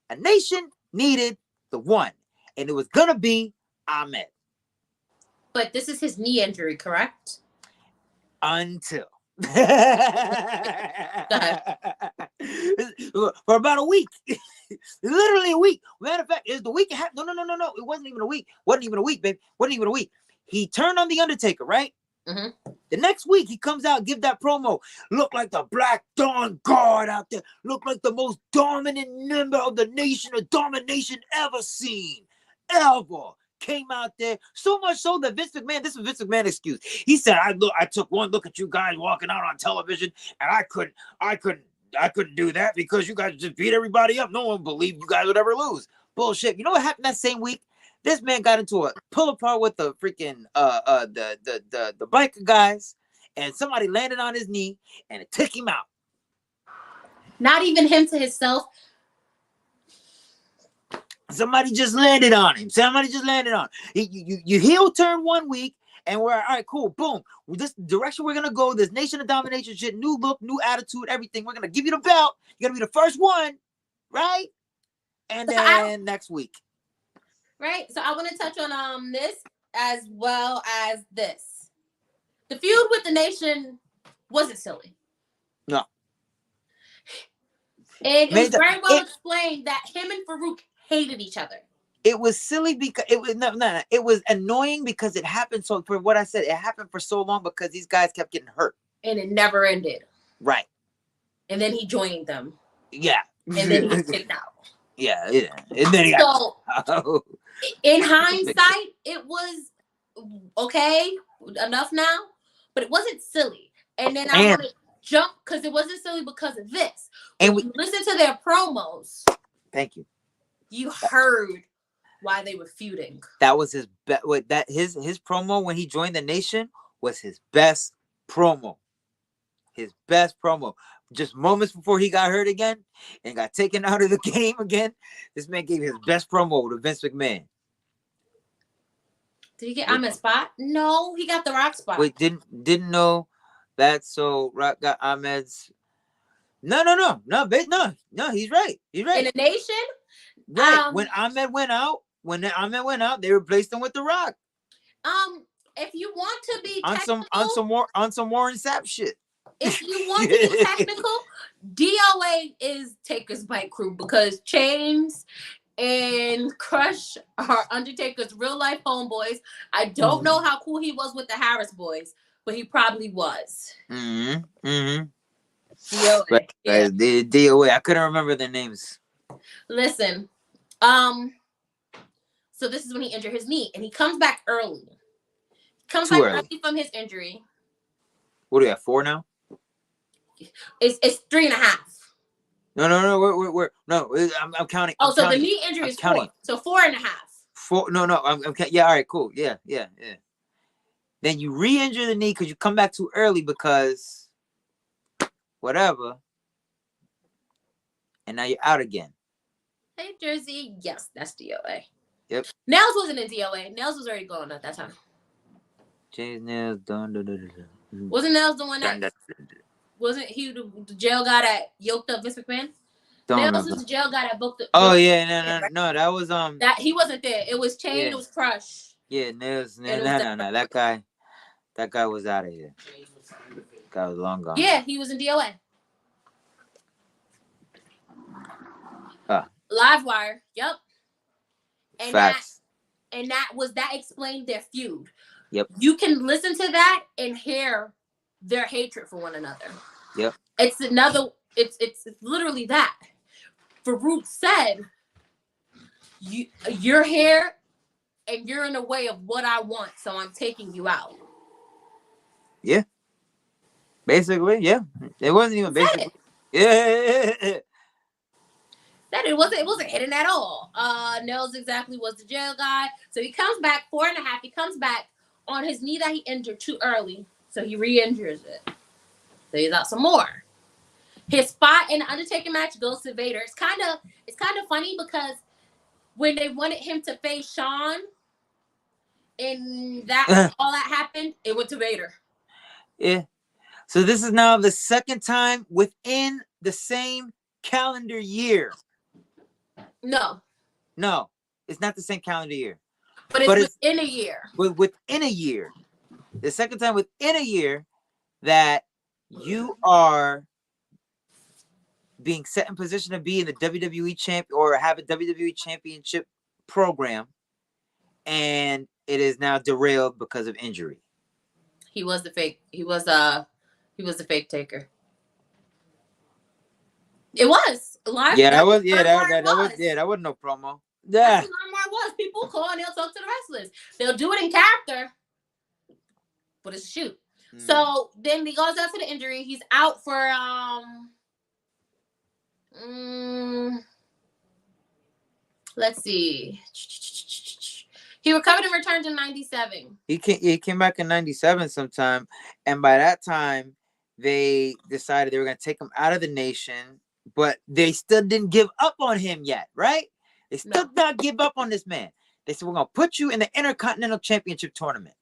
A Nation needed the one. And it was going to be Ahmed. But this is his knee injury, correct? Until. For about a week. Literally a week. Matter of fact, is the week it happened? No. It wasn't even a week. Wasn't even a week, baby. Wasn't even a week. He turned on the Undertaker, right? Mm-hmm. The next week he comes out, give that promo. Look like the Black Dawn Guard out there. Look like the most dominant member of the Nation of Domination ever seen. Ever. Came out there so much so that Vince McMahon, this is Vince McMahon excuse. He said, I took one look at you guys walking out on television, and I couldn't do that because you guys just beat everybody up. No one believed you guys would ever lose. Bullshit. You know what happened that same week? This man got into a pull apart with the freaking the biker guys, and somebody landed on his knee and it took him out. Not even him to himself. Somebody just landed on him. You heel turn 1 week, and we're all right, cool, boom. This direction we're gonna go. This Nation of Domination shit, new look, new attitude, everything. We're gonna give you the belt. You're gonna be the first one, right? And then next week, right. So I want to touch on this as well as this. The feud with the Nation wasn't silly. No. And it was very well explained that him and Farouk hated each other. It was silly because it was it was annoying because it happened. So for what I said, it happened for so long because these guys kept getting hurt. And it never ended. Right. And then he joined them. Yeah. And then he was kicked out. Yeah. And then he got in hindsight, it was okay, enough now, but it wasn't silly. And then I want to jump because it wasn't silly because of this. And when you listen to their promos. Thank you. You heard why they were feuding. That was his his promo when he joined the Nation was his best promo. His best promo. Just moments before he got hurt again and got taken out of the game again, this man gave his best promo to Vince McMahon. Did he get Ahmed's spot? No, he got the Rock spot. Wait, didn't know that. So Rock got Ahmed's. No. He's right. He's In right. the nation. Right. When Ahmed went out, they replaced him with The Rock If you want to be on technical, some Warren Sapp shit. if you want to be technical, DOA is Taker's bike crew because Chains and Crush are Undertaker's real life homeboys. I don't know how cool he was with the Harris boys, but he probably was. DOA. Right, Yeah. the DOA. I couldn't remember their names. Listen, so this is when he injured his knee, and he comes back early. Too early from his injury. What do we have? 4 now? It's 3.5. No. We're no. I'm counting. Oh, so the knee injury is 4. So 4.5. 4. No. I'm yeah. All right. Cool. Yeah. Then you re-injure the knee because you come back too early because whatever, and now you're out again. Hey, Jersey. Yes, that's DOA. Yep. Nails wasn't in DOA. Nails was already gone at that time. James Nails done. Wasn't Nails the one that wasn't he the jail guy that yoked up Vince McMahon? Nails was the jail guy that booked the. Oh yeah, no. That was that he wasn't there. It was Chain. Yeah. It was Crush. Yeah, Nails. No. That guy was out of here. That guy was long gone. Yeah, he was in DOA. Livewire. Yep. And facts. That explained their feud. Yep. You can listen to that and hear their hatred for one another. Yep. It's literally that. Farouk said, you're here and you're in the way of what I want, so I'm taking you out. Yeah. Basically, yeah. It wasn't even basically. Yeah. That it wasn't hidden at all. Nels exactly was the jail guy. So he comes back 4.5. He comes back on his knee that he injured too early. So he re-injures it. So he's out some more. His spot in the Undertaker match goes to Vader. It's kind of funny because when they wanted him to face Shawn and that all that happened, it went to Vader. Yeah. So this is now the second time within the same calendar year. No, it's not the same calendar year. But it's within a year. Within a year. The second time within a year that you are being set in position to be in the WWE champ or have a WWE championship program, and it is now derailed because of injury. He was the fake. He was the fake Taker. It was live. Yeah, that was. That wasn't no promo. Yeah, that's what Limar was. People call and they'll talk to the wrestlers. They'll do it in character, but it's a shoot. So then he goes out to the injury. He's out for let's see. He recovered and returned in 97. He came back in 97 sometime, and by that time they decided they were going to take him out of the nation, but they still didn't give up on him yet, right? They still did not give up on this man. They said, we're going to put you in the Intercontinental Championship tournament.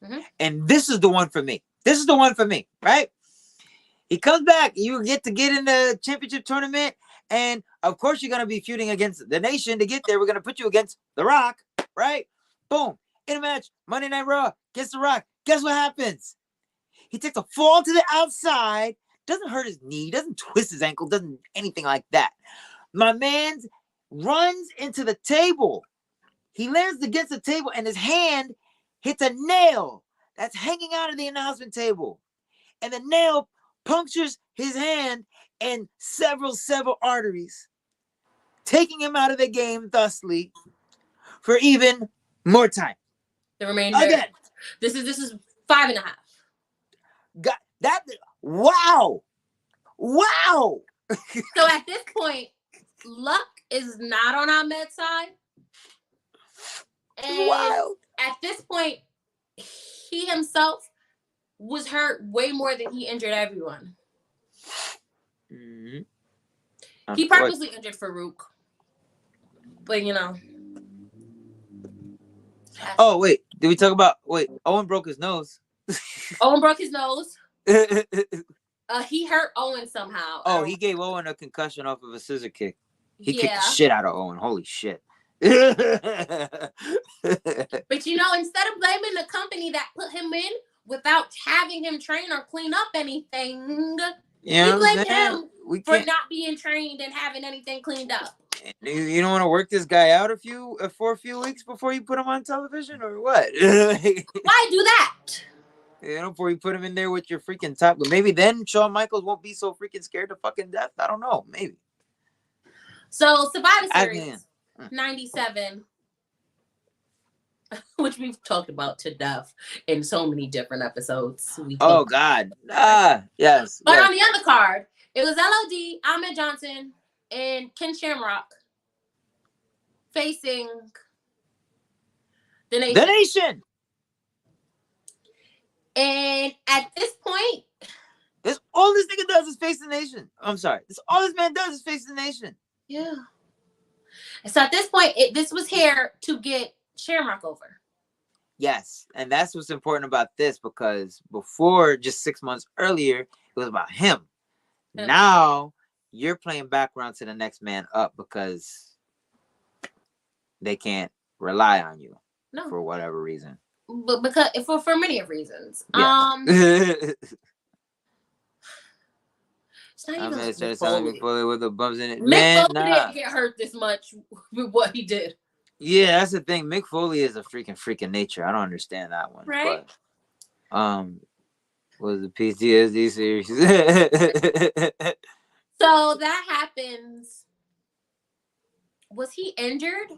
Mm-hmm. And this is the one for me. This is the one for me, right? He comes back. You get in the championship tournament. And, of course, you're going to be feuding against the nation to get there. We're going to put you against The Rock, right? Boom. In a match, Monday Night Raw, gets The Rock. Guess what happens? He takes a fall to the outside. Doesn't hurt his knee. Doesn't twist his ankle. Doesn't anything like that. My man runs into the table. He lands against the table, and his hand hits a nail that's hanging out of the announcement table. And the nail punctures his hand and several arteries, taking him out of the game thusly for even more time. The remainder. Again. This is 5.5. Got that. Wow. So at this point, luck is not on Ahmed's side. And wild. At this point, he himself was hurt way more than he injured everyone. Mm-hmm. He purposely injured Farouk. But, Oh, wait. Did we talk about... Wait, Owen broke his nose. Owen broke his nose. He hurt Owen somehow. Oh, he gave Owen a concussion off of a scissor kick. He kicked the Yeah. shit out of Owen. Holy shit. But you know, instead of blaming the company that put him in without having him train or clean up anything, You know we blame him we for not being trained and having anything cleaned up. You don't want to work this guy out for a few weeks before you put him on television, or what? Why do that? You know, before you put him in there with your freaking top. Maybe then Shawn Michaels won't be so freaking scared to fucking death. I don't know. Maybe. So Survivor Series 97, which we've talked about to death in so many different episodes. Oh God. Yes. But yes. on the other card, it was LOD, Ahmed Johnson, and Ken Shamrock facing the Nation. The Nation. And at this point, all this nigga does is face the Nation. I'm sorry. All this man does is face the Nation. Yeah. So at this point, this was here to get Shamrock over. Yes. And that's what's important about this, because before, just 6 months earlier, it was about him. Yeah. Now you're playing background to the next man up because they can't rely on you for whatever reason. But because for many reasons. Yeah. It's not even Mick Foley with the bumps in it. Mick Foley didn't get hurt this much with what he did. Yeah, that's the thing. Mick Foley is a freaking nature. I don't understand that one. Right. But, was the PTSD series. So that happens. Was he injured?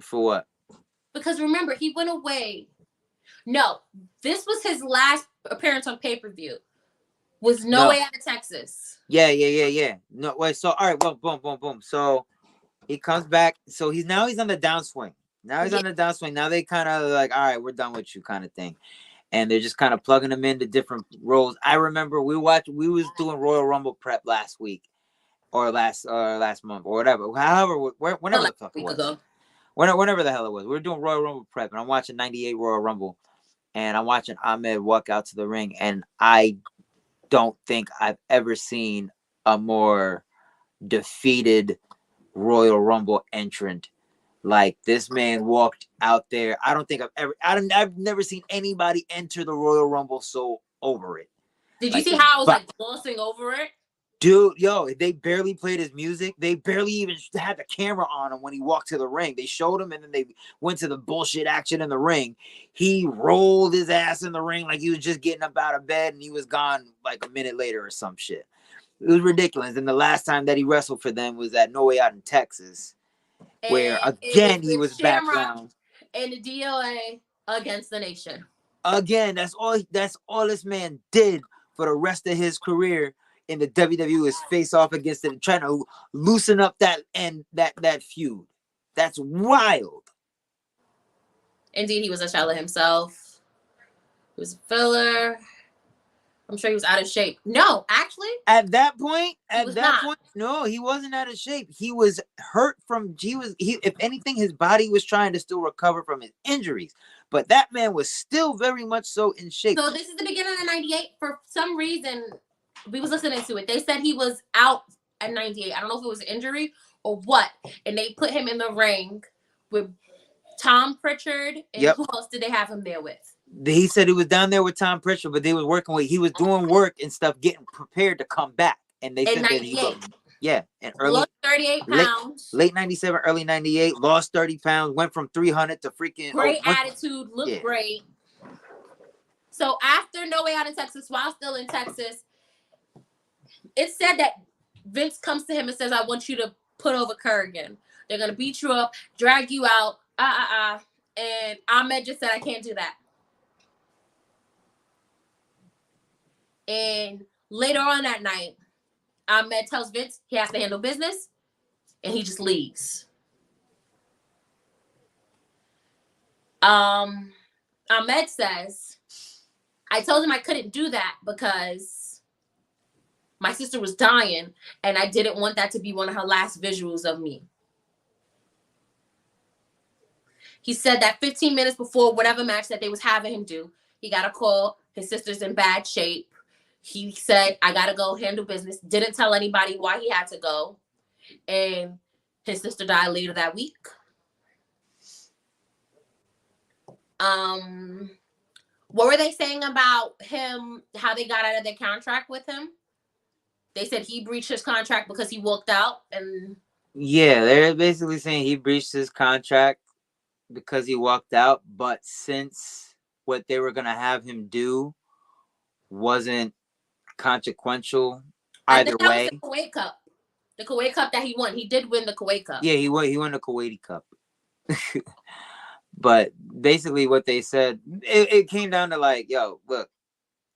For what? Because remember, he went away. No, this was his last appearance on pay-per-view. Was No Way Out of Texas. Yeah. No, wait, so all right, boom. So he comes back. So he's on the downswing. Now he's on the downswing. Now they kind of like, all right, we're done with you kind of thing. And they're just kind of plugging him into different roles. I remember we was doing Royal Rumble prep last week or last month or whatever. However, whenever the fuck it was. Whenever the hell it was. We were doing Royal Rumble prep, and I'm watching 98 Royal Rumble, and I'm watching Ahmed walk out to the ring, and I don't think I've ever seen a more defeated Royal Rumble entrant. Like, this man walked out there. I don't think I've never seen anybody enter the Royal Rumble so over it. Did you see how I was like glossing over it? Dude, they barely played his music. They barely even had the camera on him when he walked to the ring. They showed him, and then they went to the bullshit action in the ring. He rolled his ass in the ring like he was just getting up out of bed, and he was gone like a minute later or some shit. It was ridiculous. And the last time that he wrestled for them was at No Way Out in Texas, where again he was background. And the DOA against the Nation. Again, that's all this man did for the rest of his career in the WWE is face off against it and trying to loosen up that feud. That's wild. Indeed, he was a shell of himself. He was a filler. I'm sure he was out of shape. No, actually. At that point, no, he wasn't out of shape. He was hurt if anything, his body was trying to still recover from his injuries. But that man was still very much so in shape. So this is the beginning of 98. For some reason, we was listening to it. They said he was out at 98. I don't know if it was an injury or what. And they put him in the ring with Tom Pritchard. And who else did they have him there with? He said he was down there with Tom Pritchard, but they was working with. He was doing work and stuff, getting prepared to come back. And they said that he and lost 38 pounds. Late 97, early 98, lost 30 pounds, went from 300 to freaking great attitude, looked great. So after No Way Out in Texas, while still in Texas, it said that Vince comes to him and says, I want you to put over Kurgan. They're going to beat you up, drag you out, And Ahmed just said, I can't do that. And later on that night, Ahmed tells Vince he has to handle business, and he just leaves. Ahmed says, I told him I couldn't do that because my sister was dying, and I didn't want that to be one of her last visuals of me. He said that 15 minutes before whatever match that they was having him do, he got a call. His sister's in bad shape. He said, I gotta go handle business. Didn't tell anybody why he had to go. And his sister died later that week. What were they saying about him, how they got out of their contract with him? They said he breached his contract because he walked out. And yeah, they're basically saying he breached his contract because he walked out, but since what they were gonna have him do wasn't consequential I either think that was way. the Kuwait Cup. The Kuwait Cup that he won. He did win the Kuwait Cup. Yeah, he won the Kuwaiti Cup. But basically what they said, it came down to like, yo, look,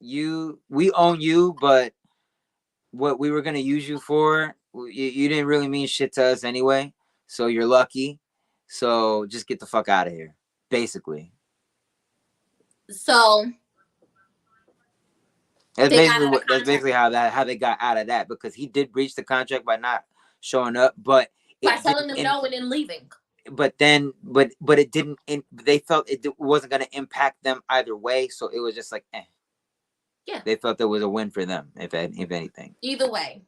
we own you, but what we were gonna use you for, you didn't really mean shit to us anyway. So you're lucky. So just get the fuck out of here, basically. So That's they got basically out of that's basically contract how they got out of that, because he did breach the contract by not showing up, but by it telling didn't. them no and then leaving. But it didn't. They felt it wasn't going to impact them either way, so it was just like, eh. Yeah. They felt it was a win for them, if anything. Either way.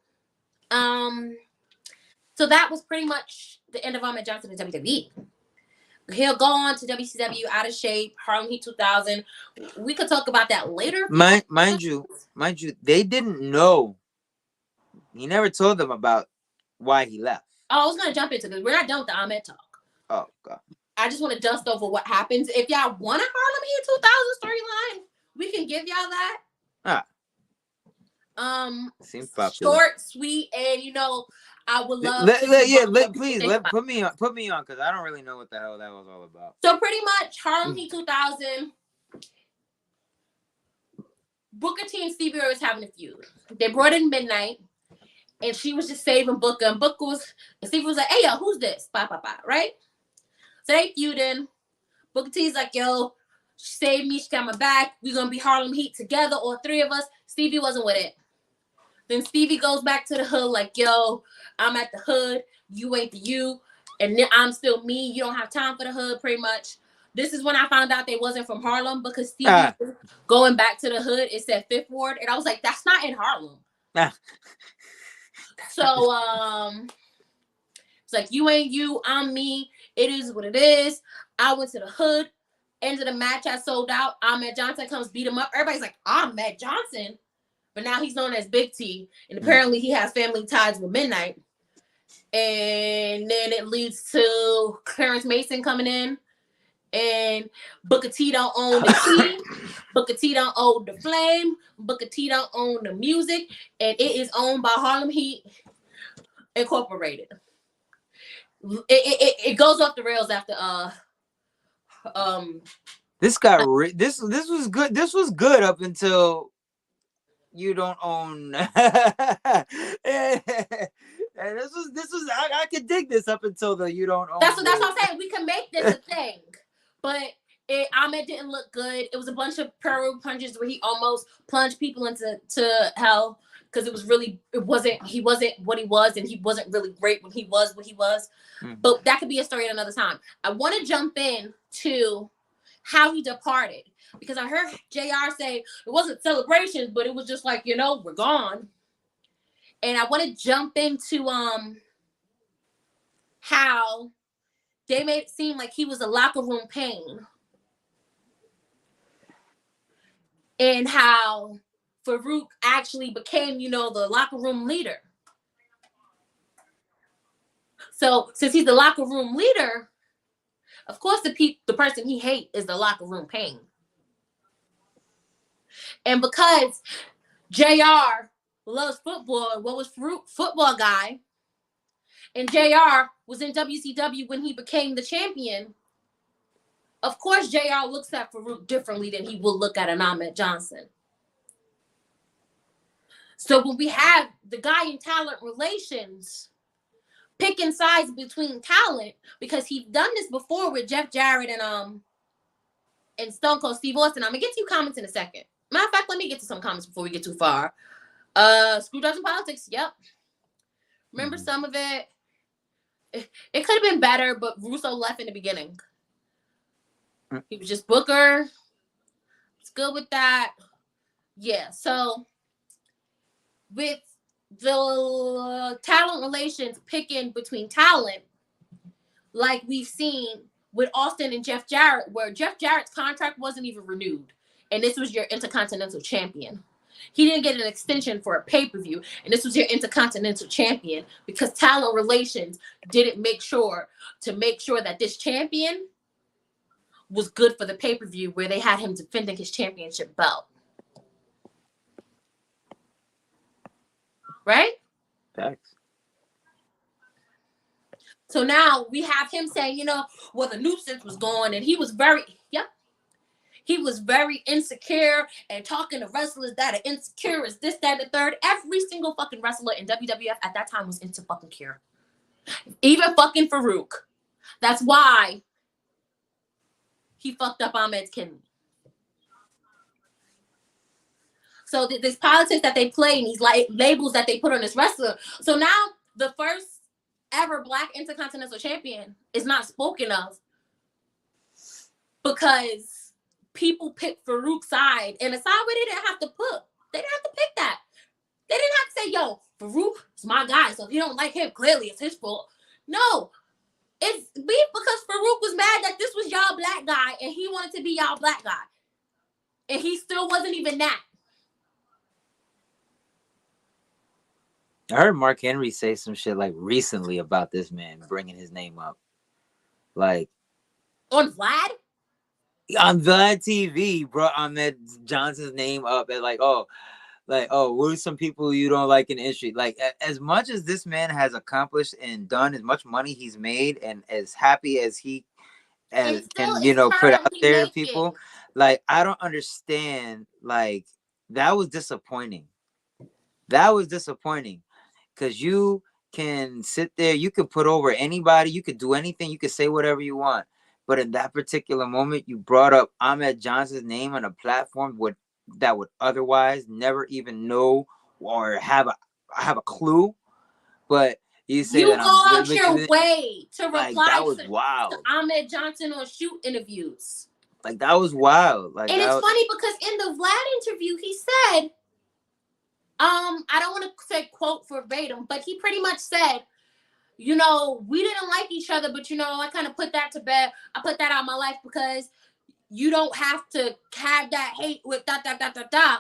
So that was pretty much the end of Ahmed Johnson in WWE. He'll go on to WCW, out of shape, Harlem Heat 2000. We could talk about that later. Mind you, they didn't know. He never told them about why he left. Oh, I was gonna jump into this. We're not done with the Ahmed talk. Oh God. I just want to dust over what happens. If y'all want a Harlem Heat 2000 storyline, we can give y'all that. Seems popular. Short, sweet, and I would love please put me on, because I don't really know what the hell that was all about. So pretty much Harlem Heat 2000, Booker T and Stevie Ray was having a feud. They brought in Midnight, and she was just saving Booker, and Stevie was like, hey yo, who's this? Bye, right? So they feuding. Booker T's like, yo, she saved me, she got my back, we're gonna be Harlem Heat together, all three of us. Stevie wasn't with it. Then Stevie goes back to the hood like, yo, I'm at the hood, you ain't the you, and I'm still me, you don't have time for the hood, pretty much. This is when I found out they wasn't from Harlem, because Stevie going back to the hood, it said Fifth Ward, and I was like, that's not in Harlem. So it's like, you ain't you, I'm me, it is what it is. I went to the hood, end of the match, I sold out. Ahmed Johnson comes beat him up. Everybody's like, Ahmed Johnson? But now he's known as Big T, and apparently he has family ties with Midnight. And then it leads to Clarence Mason coming in, and Booker T don't own the T, Booker T don't own the Flame, Booker T don't own the music, and it is owned by Harlem Heat Incorporated. It goes off the rails after this got this was good. This was good up until you don't own. And this was I could dig this up until the you don't own. That's what I'm saying. We can make this a thing, but Ahmed didn't look good. It was a bunch of Peru punches where he almost plunged people into hell, because he wasn't what he was, and he wasn't really great when he was what he was. But that could be a story at another time. I want to jump in to how he departed, because I heard JR say it wasn't celebrations, but it was just like, we're gone. And I want to jump into how they made it seem like he was a locker room pain, and how Farouk actually became, the locker room leader. So since he's the locker room leader, of course the person he hates is the locker room pain. And because JR loves football, what was Farouk, football guy, and JR was in WCW when he became the champion, of course JR looks at Farouk differently than he will look at an Ahmed Johnson. So when we have the guy in talent relations picking sides between talent, because he's done this before with Jeff Jarrett and Stone Cold Steve Austin. I'm gonna get to your comments in a second. Matter of fact, let me get to some comments before we get too far. Screwdrives and politics. Yep. Remember some of it. It could have been better, but Russo left in the beginning. He was just Booker. It's good with that. Yeah. So with the talent relations picking between talent, like we've seen with Austin and Jeff Jarrett, where Jeff Jarrett's contract wasn't even renewed, and this was your Intercontinental Champion. He didn't get an extension for a pay-per-view, and this was your Intercontinental Champion because talent relations didn't make sure that this champion was good for the pay-per-view where they had him defending his championship belt. Right? Facts. So now we have him saying, well, the nuisance was gone, and he was very insecure and talking to wrestlers that are insecure is this, that, and the third. Every single fucking wrestler in WWF at that time was insecure. Even fucking Farouk. That's why he fucked up Ahmed's kidney. So this politics that they play and these labels that they put on this wrestler. So now the first ever Black Intercontinental Champion is not spoken of because people picked Farouk's side, and a side where they didn't have to put. They didn't have to pick that. They didn't have to say, yo, Farouk is my guy, so if you don't like him, clearly it's his fault. No. It's beef because Farouk was mad that this was y'all black guy, and he wanted to be y'all black guy. And he still wasn't even that. I heard Mark Henry say some shit like recently about this man bringing his name up. Like. On Vlad? On Vlad TV, bro, Ahmed Johnson's name up and what are some people you don't like in the industry? Like, as much as this man has accomplished and done, as much money he's made, and as happy as he can, put out there to people, like, I don't understand. Like, that was disappointing. Because you can sit there, you could put over anybody, you could do anything, you could say whatever you want. But in that particular moment, you brought up Ahmed Johnson's name on a platform that would otherwise never even know or have a clue. But you say you that go out your way to reply that was wild. To Ahmed Johnson on shoot interviews. Like, that was wild. Like, and it's funny because in the Vlad interview, he said, I don't want to say quote verbatim, but he pretty much said, we didn't like each other, but I kind of put that to bed. I put that out of my life because you don't have to have that hate with da.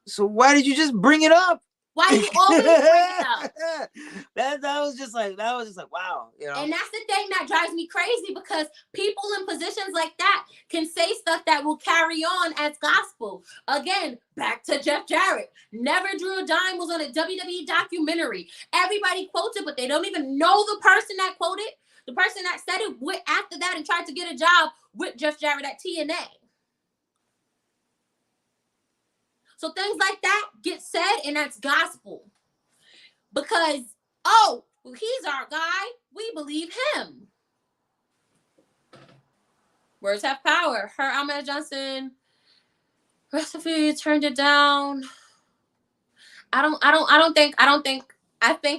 So why did you just bring it up? Why do you always bring it up? that was just like wow, And that's the thing that drives me crazy because people in positions like that can say stuff that will carry on as gospel. Again, back to Jeff Jarrett. Never drew a dime was on a WWE documentary. Everybody quotes it, but they don't even know the person that quoted. The person that said it went after that and tried to get a job with Jeff Jarrett at TNA. So things like that get said, and that's gospel. Because, he's our guy. We believe him. Words have power. Her Ahmed Johnson recipe turned it down. I think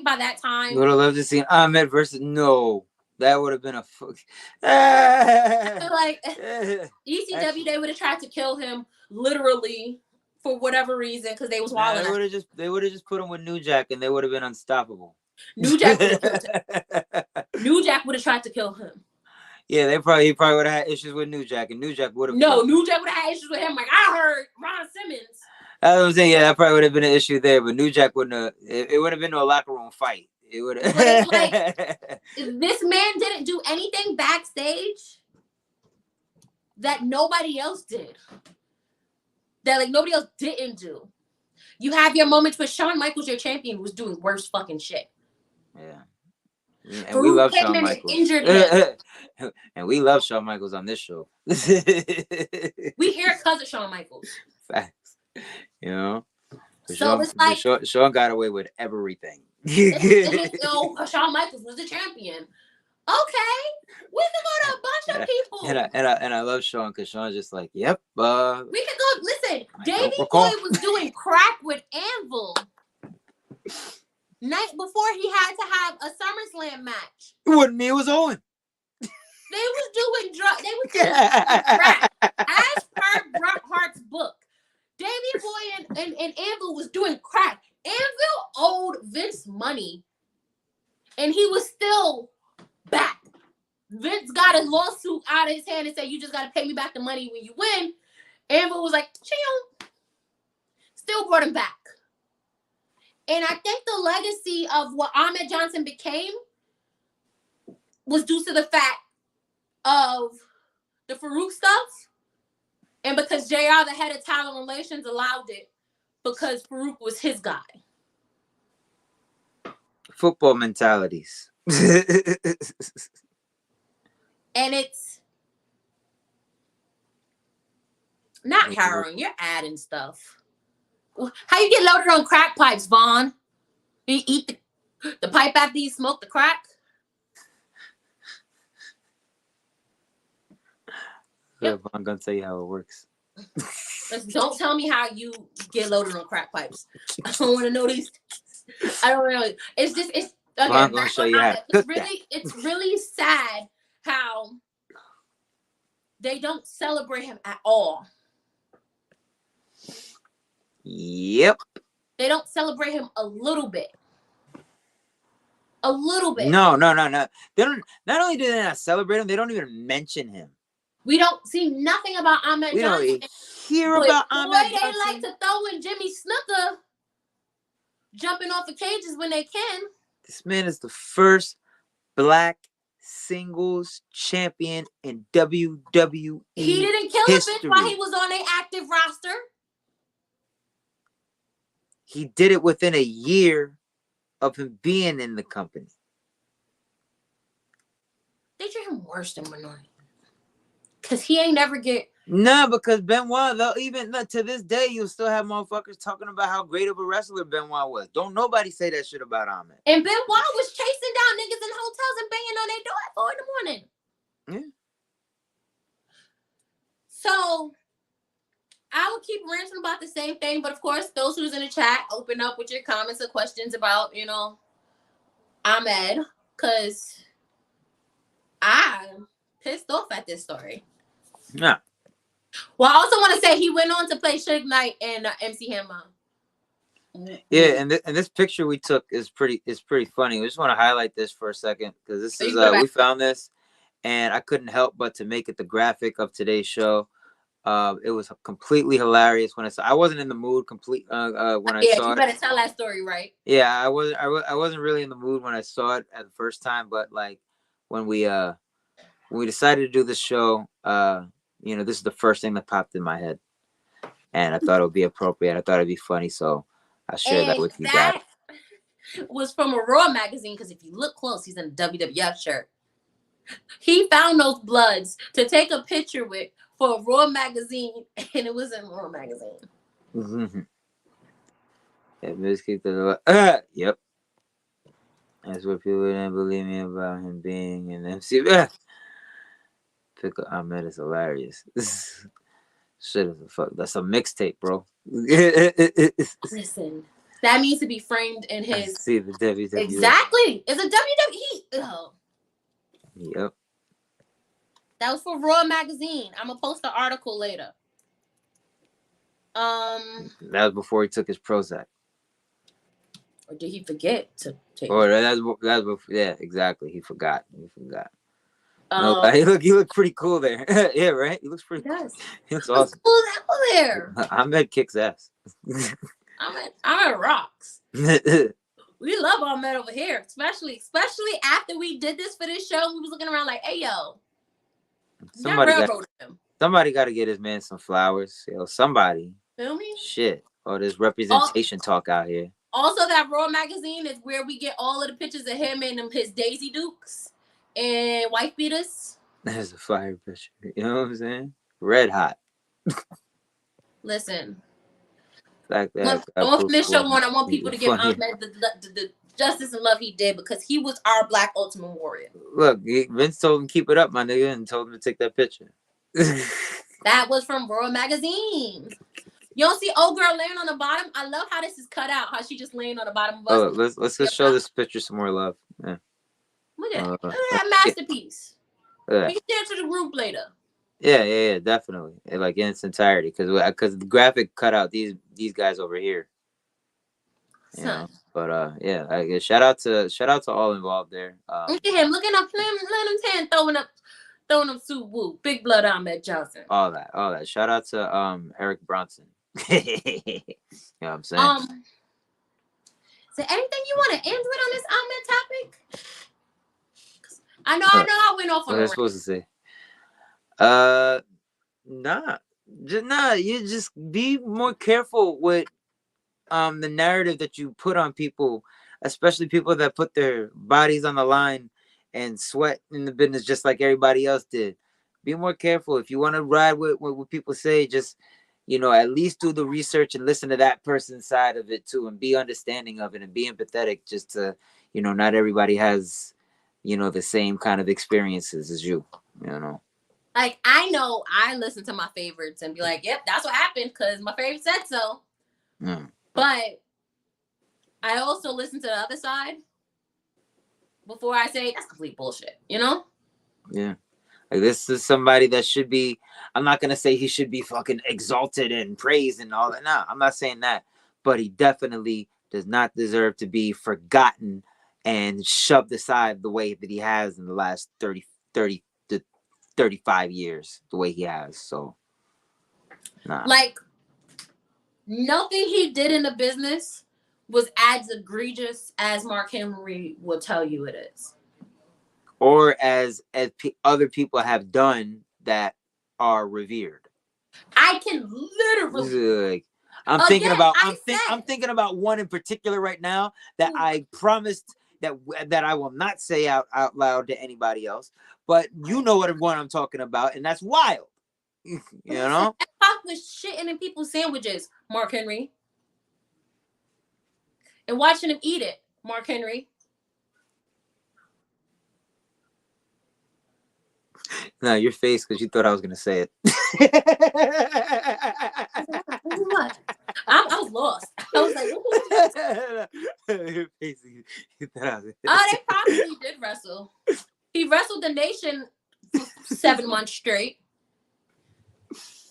by that time. You would have loved to see Ahmed versus no. That would have been a fuck. I feel like ECW, they would have tried to kill him literally for whatever reason because they was wild. They would have just put him with New Jack and they would have been unstoppable. New Jack would have tried to kill him. Yeah, he probably would have had issues with New Jack, and New Jack would have. No, New Jack would have had issues with him. Like I heard Ron Simmons. I was saying, yeah, that probably would have been an issue there, but New Jack wouldn't have. It would have been no locker room fight. It would have. Like, this man didn't do anything backstage that nobody else did. That like nobody else didn't do. You have your moments with Shawn Michaels, your champion, was doing worse fucking shit. Yeah. And we love Shawn Michaels. Injured him. And we love Shawn Michaels on this show. We hear it because of Shawn Michaels. Facts. So it's like Shawn got away with everything. Shawn Michaels was the champion. Okay, we can go to a bunch of people. And I love Shawn because Shawn's just like, yep. We can go. Listen, Davey Boy was doing crack with Anvil night before he had to have a SummerSlam match. It wasn't me. It was Owen. They was doing drugs. They was doing crack as per Bret Hart's book. Davey Boy and Anvil was doing crack. Anvil owed Vince money, and he was still back. Vince got his lawsuit out of his hand and said, "You just got to pay me back the money when you win." Anvil was like, "Chill." Still brought him back. And I think the legacy of what Ahmed Johnson became was due to the fact of the Farouk stuff, and because JR, the head of talent relations, allowed it because Farouk was his guy. Football mentalities. And it's not harrowing. You're adding stuff. How you get loaded on crack pipes, Vaughn? You eat the pipe after you smoke the crack? Yep. I'm gonna tell you how it works. Don't tell me how you get loaded on crack pipes. I don't want to know these. I don't really. It's just it's. Okay, I'm gonna show you how. It's really sad how they don't celebrate him at all. Yep. They don't celebrate him a little bit. A little bit. No. They don't. Not only do they not celebrate him, they don't even mention him. We don't see nothing about Ahmed Johnson. We don't hear about Ahmed Johnson. They like to throw in Jimmy Snuka jumping off of cages when they can. This man is the first black singles champion in WWE. He didn't kill history. A bitch while he was on an active roster. He did it within a year of him being in the company. They treat him worse than Benoit. Because he ain't never get... No, because Benoit, though, even to this day, you'll still have motherfuckers talking about how great of a wrestler Benoit was. Don't nobody say that shit about Ahmed. And Benoit was chasing down niggas in hotels and banging on their door at 4 in the morning. Yeah. So, I will keep ranting about the same thing. But, of course, those who's in the chat, open up with your comments or questions about, you know, Ahmed. Because I'm pissed off at this story. Yeah. Well, I also want to say he went on to play Suge Knight and MC Hammer. Yeah, and this picture we took is pretty funny. We just want to highlight this for a second because this is we found this, and I couldn't help but to make it the graphic of today's show. It was completely hilarious when I wasn't in the mood when I saw it. Yeah, you better tell that story, right? Yeah, I wasn't really in the mood when I saw it at the first time, but like when we decided to do this show, you know, this is the first thing that popped in my head, and I thought it would be appropriate. I thought it'd be funny, so I shared that with you guys. Was from a Raw magazine because if you look close, he's in a WWF shirt. He found those bloods to take a picture with for a Raw magazine, and it was in Raw magazine. Mm-hmm. Yep. That's what people didn't believe me about him being an MC. Pickle Ahmed is hilarious. Shit is a fuck. That's a mixtape, bro. Listen, that needs to be framed in his. I see the WWE. Exactly. It's a WWE. Oh. Yep. That was for Raw magazine. I'm gonna post the article later. That was before he took his Prozac. Or did he forget to take? Or that's before. Yeah, exactly. He forgot. No, he looked pretty cool there. Yeah, right. He looks pretty. Yes. He looks awesome. Cool there. Ahmed kicks ass. Ahmed rocks. We love Ahmed over here, especially after we did this for this show. We was looking around like, hey yo, somebody got to get his man some flowers. Yo, somebody. Feel me? Shit. Oh, there's representation talk out here. Also, that Raw magazine is where we get all of the pictures of him and his Daisy Dukes and wife beaters. There's a fire picture. You know what I'm saying? Red hot. Listen. On this show on, I want people to give Ahmed the justice and love he did because he was our Black Ultimate Warrior. Look, Vince told him keep it up, my nigga, and told him to take that picture. That was from Raw magazine. You don't see old girl laying on the bottom? I love how this is cut out. How she just laying on the bottom of us. Oh, let's just show this picture some more love. Yeah. Look at that masterpiece. Yeah. We can share to the group later. Yeah, definitely. Like in its entirety, because the graphic cut out these guys over here. You know, Son. but yeah, I guess shout out to all involved there. Look at him looking up, let him hand throwing up Sue Woo. Big blood Ahmed Johnson. All that. Shout out to Eric Bronson. You know what I'm saying? Is there anything you want to end with on this Ahmed topic? I know What I went off on what a am I rant. supposed to say? Uh, nah, just nah. You just be more careful with the narrative that you put on people, especially people that put their bodies on the line and sweat in the business just like everybody else did. Be more careful. If you want to ride with what people say, just at least do the research and listen to that person's side of it too, and be understanding of it and be empathetic. Just to, not everybody has, the same kind of experiences as you. You know. Like, I know I listen to my favorites and be like, yep, that's what happened because my favorite said so. Mm. But I also listen to the other side before I say that's complete bullshit, Yeah. Like, this is somebody that should be, I'm not going to say he should be fucking exalted and praised and all that. No, I'm not saying that. But he definitely does not deserve to be forgotten and shoved aside the way that he has in the last 30 to 35 years, the way he has. So, nah. Like, nothing he did in the business was as egregious as Mark Henry will tell you it is. Or as other people have done that are revered. I can literally. Like, I'm thinking about one in particular right now that I promised that I will not say out loud to anybody else. But you know what one I'm talking about, and that's wild. You know? Pac was shitting in people's sandwiches, Mark Henry. And watching him eat it, Mark Henry. No, your face, because you thought I was gonna say it. What? I was lost. I was like, your face, you thought I was oh, they probably did wrestle. He wrestled the nation for 7 months straight.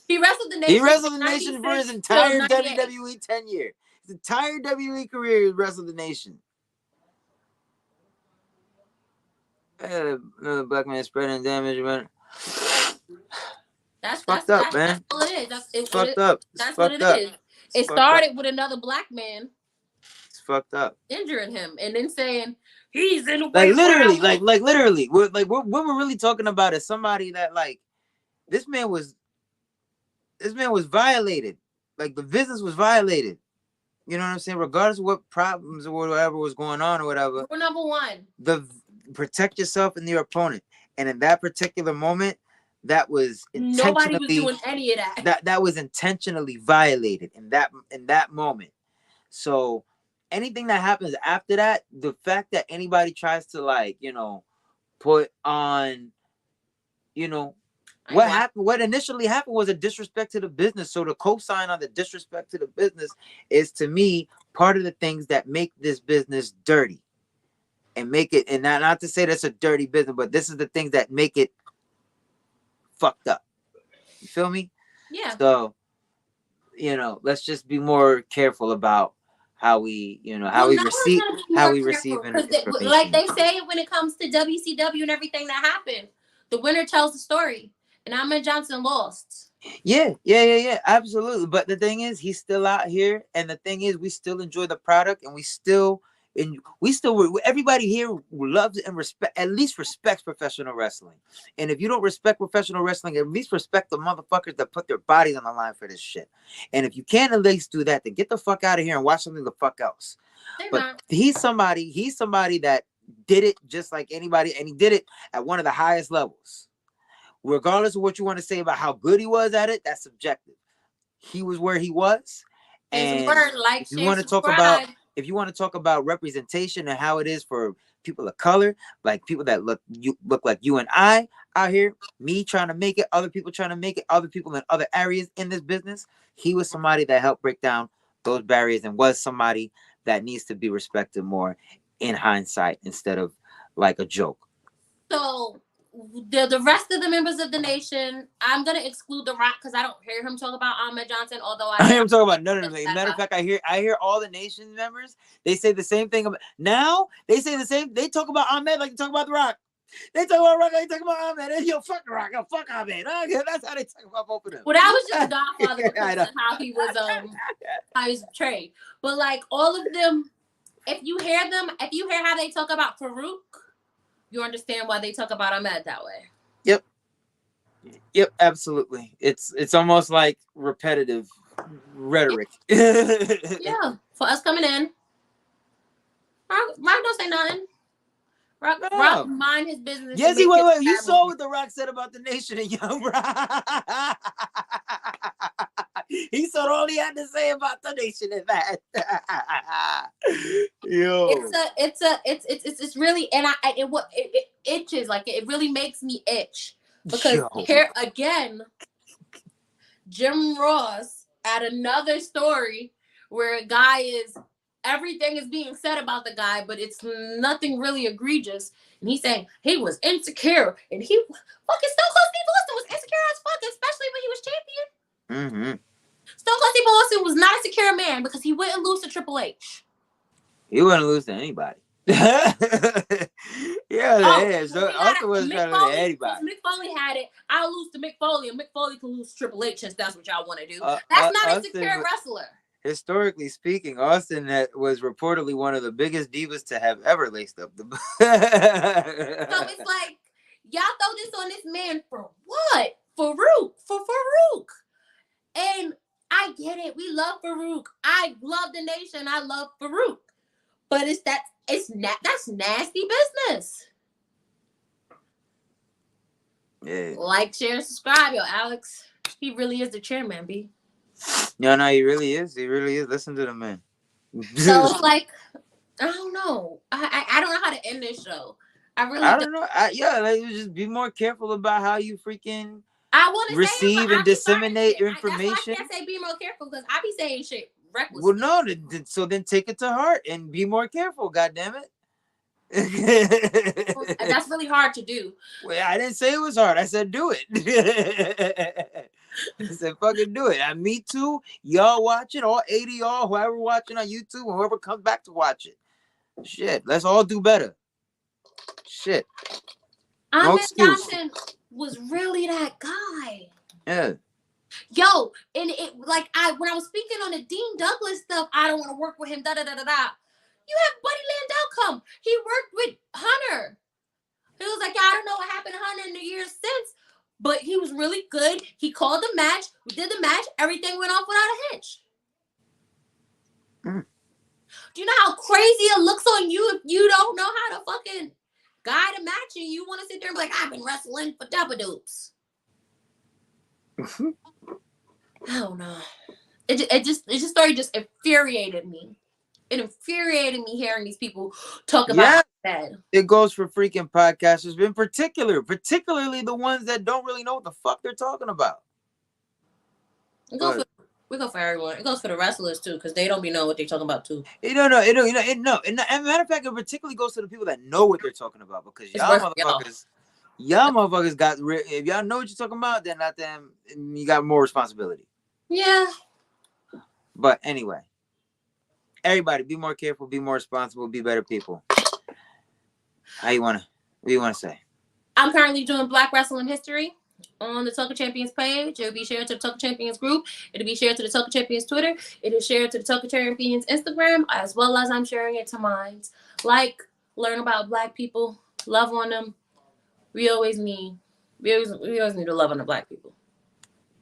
He wrestled the nation for his entire WWE tenure. His entire WWE career, he wrestled the nation. Another black man spreading damage, man. That's fucked up, man. That's all it is. It's fucked up. That's what it is. It started with another black man. It's fucked up. Injuring him and then saying he's in the way. Like literally. What we're really talking about is somebody that, like, this man was violated. Like, the business was violated. You know what I'm saying? Regardless of what problems or whatever was going on or whatever. Rule number one. Protect yourself and your opponent. And in that particular moment, that was nobody was doing any of that. That was intentionally violated in that moment. So anything that happens after that, the fact that anybody tries to, like, put on, what initially happened was a disrespect to the business. So the cosign on the disrespect to the business is, to me, part of the things that make this business dirty. And make it, and not to say that's a dirty business, but this is the things that make it fucked up. You feel me? Yeah. So, let's just be more careful about how we, how we receive information. Like they say when it comes to WCW and everything that happened, the winner tells the story, and Ahmed Johnson lost. Yeah, absolutely. But the thing is, he's still out here, and the thing is, we still enjoy the product, and everybody here loves and respects professional wrestling. And if you don't respect professional wrestling, at least respect the motherfuckers that put their bodies on the line for this shit. And if you can't at least do that, then get the fuck out of here and watch something the fuck else. He's somebody that did it just like anybody, and he did it at one of the highest levels. Regardless of what you want to say about how good he was at it, that's subjective. He was where he was. And if you want to talk about representation and how it is for people of color, like people that look like you and I out here, me trying to make it, other people trying to make it, other people in other areas in this business, he was somebody that helped break down those barriers and was somebody that needs to be respected more in hindsight instead of like a joke. So the rest of the members of the nation, I'm gonna exclude The Rock because I don't hear him talk about Ahmed Johnson. Although I am talking about none of them. Matter of fact, I hear all the nation members. They say the same thing about now. They say the same. They talk about Ahmed like they talk about The Rock. They talk about Rock like they talk about Ahmed. And yo, fuck Rock, yo, fuck Ahmed. That's how they talk about both of them. Well, that was just Godfather because of how he was how he was portrayed. But like all of them, if you hear how they talk about Farouk, you understand why they talk about Ahmed that way. Yep, absolutely. It's almost like repetitive rhetoric. Yeah, for us coming in, Rock don't say nothing. Rock mind his business. Yes, wait. You saw what The Rock said about the nation and Young Rock. He said all he had to say about the nation and that. Yo, it's really, and it itches, like it really makes me itch because here again, Jim Ross at another story where a guy is. Everything is being said about the guy, but it's nothing really egregious. And he's saying he was insecure, and he fucking Stone Cold Steve Austin was insecure as fuck, especially when he was champion. Mm-hmm. Stone Cold Steve Austin was not a secure man because he wouldn't lose to Triple H. He wouldn't lose to anybody. Yeah, So Austin wasn't trying to lose to anybody. Mick Foley had it. I'll lose to Mick Foley, and Mick Foley can lose to Triple H since that's what y'all want to do. That's not a secure wrestler. Historically speaking, Austin was reportedly one of the biggest divas to have ever laced up the. So it's like, y'all throw this on this man for what? Farouk. And I get it. We love Farouk. I love the nation. I love Farouk. But that's nasty business. Yeah. Like, share, subscribe, yo, Alex. He really is the chairman, B. No, he really is. He really is. Listen to the man. So it's like, I don't know. I don't know how to end this show. I don't know. Like, just be more careful about how you freaking receive and disseminate information. That's why I can't say be more careful because I be saying shit reckless. Well, no. So then take it to heart and be more careful. God damn it. That's really hard to do. Well, I didn't say it was hard. I said do it. I said fucking do it. Me too. Y'all watch it. All 80 y'all, whoever watching on YouTube, whoever comes back to watch it. Shit, let's all do better. Shit. Ahmed Johnson was really that guy. Yeah. Yo, and it when I was speaking on the Dean Douglas stuff, I don't want to work with him. Da da da da da. You have Buddy Landau come. He worked with Hunter. He was like, I don't know what happened to Hunter in the years since, but he was really good. He called the match. We did the match. Everything went off without a hitch. Mm. Do you know how crazy it looks on you if you don't know how to fucking guide a match and you want to sit there and be like, I've been wrestling for double-doops. I don't know. This story just infuriated me. It infuriated me hearing these people talk about that. It goes for freaking podcasters, in particularly the ones that don't really know what the fuck they're talking about. We go for everyone. It goes for the wrestlers too, because they don't be know what they're talking about too. And matter of fact, it particularly goes to the people that know what they're talking about, because y'all motherfuckers got. If y'all know what you're talking about, then not them. You got more responsibility. Yeah. But anyway. Everybody, be more careful, be more responsible, be better people. What do you want to say? I'm currently doing Black Wrestling History on the Tucker Champions page. It'll be shared to the Tucker Champions group. It'll be shared to the Tucker Champions Twitter. It is shared to the Tucker Champions Instagram, as well as I'm sharing it to mine. Learn about Black people, love on them. We always need to love on the Black people.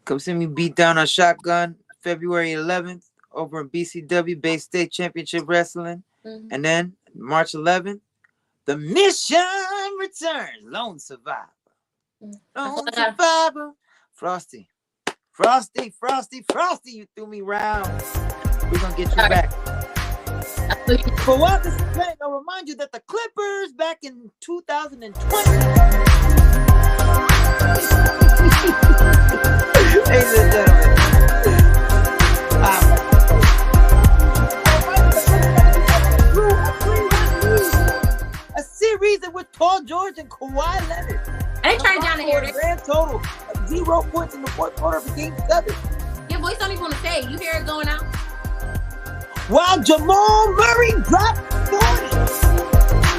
Come see me beat down on Shotgun February 11th. Over in BCW, Bay State Championship Wrestling. Mm-hmm. And then March 11th, the Mission returns. Lone Survivor. Lone Survivor. Frosty, you threw me round. We're going to get you back. For while this is playing, I'll remind you that the Clippers back in 2020. Ladies and gentlemen. A series with Paul George and Kawhi Leonard. I didn't turn down to hear it. Grand total of 0 points in the fourth quarter of Game 7. Your voice don't even want to say it. You hear it going out? While Jamal Murray dropped 40.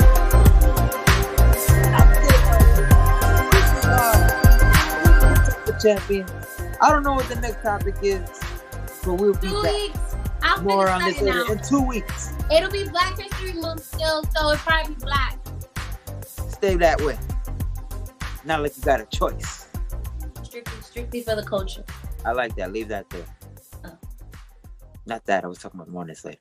The champion. I don't know what the next topic is, but we'll be 2 back. weeks. I'll More on finish this that now. in 2 weeks. It'll be Black History Month still, so it'll probably be black. Stay that way. Not like you got a choice. Strictly for the culture. I like that. Leave that there. Oh. Not that. I was talking about more on this later.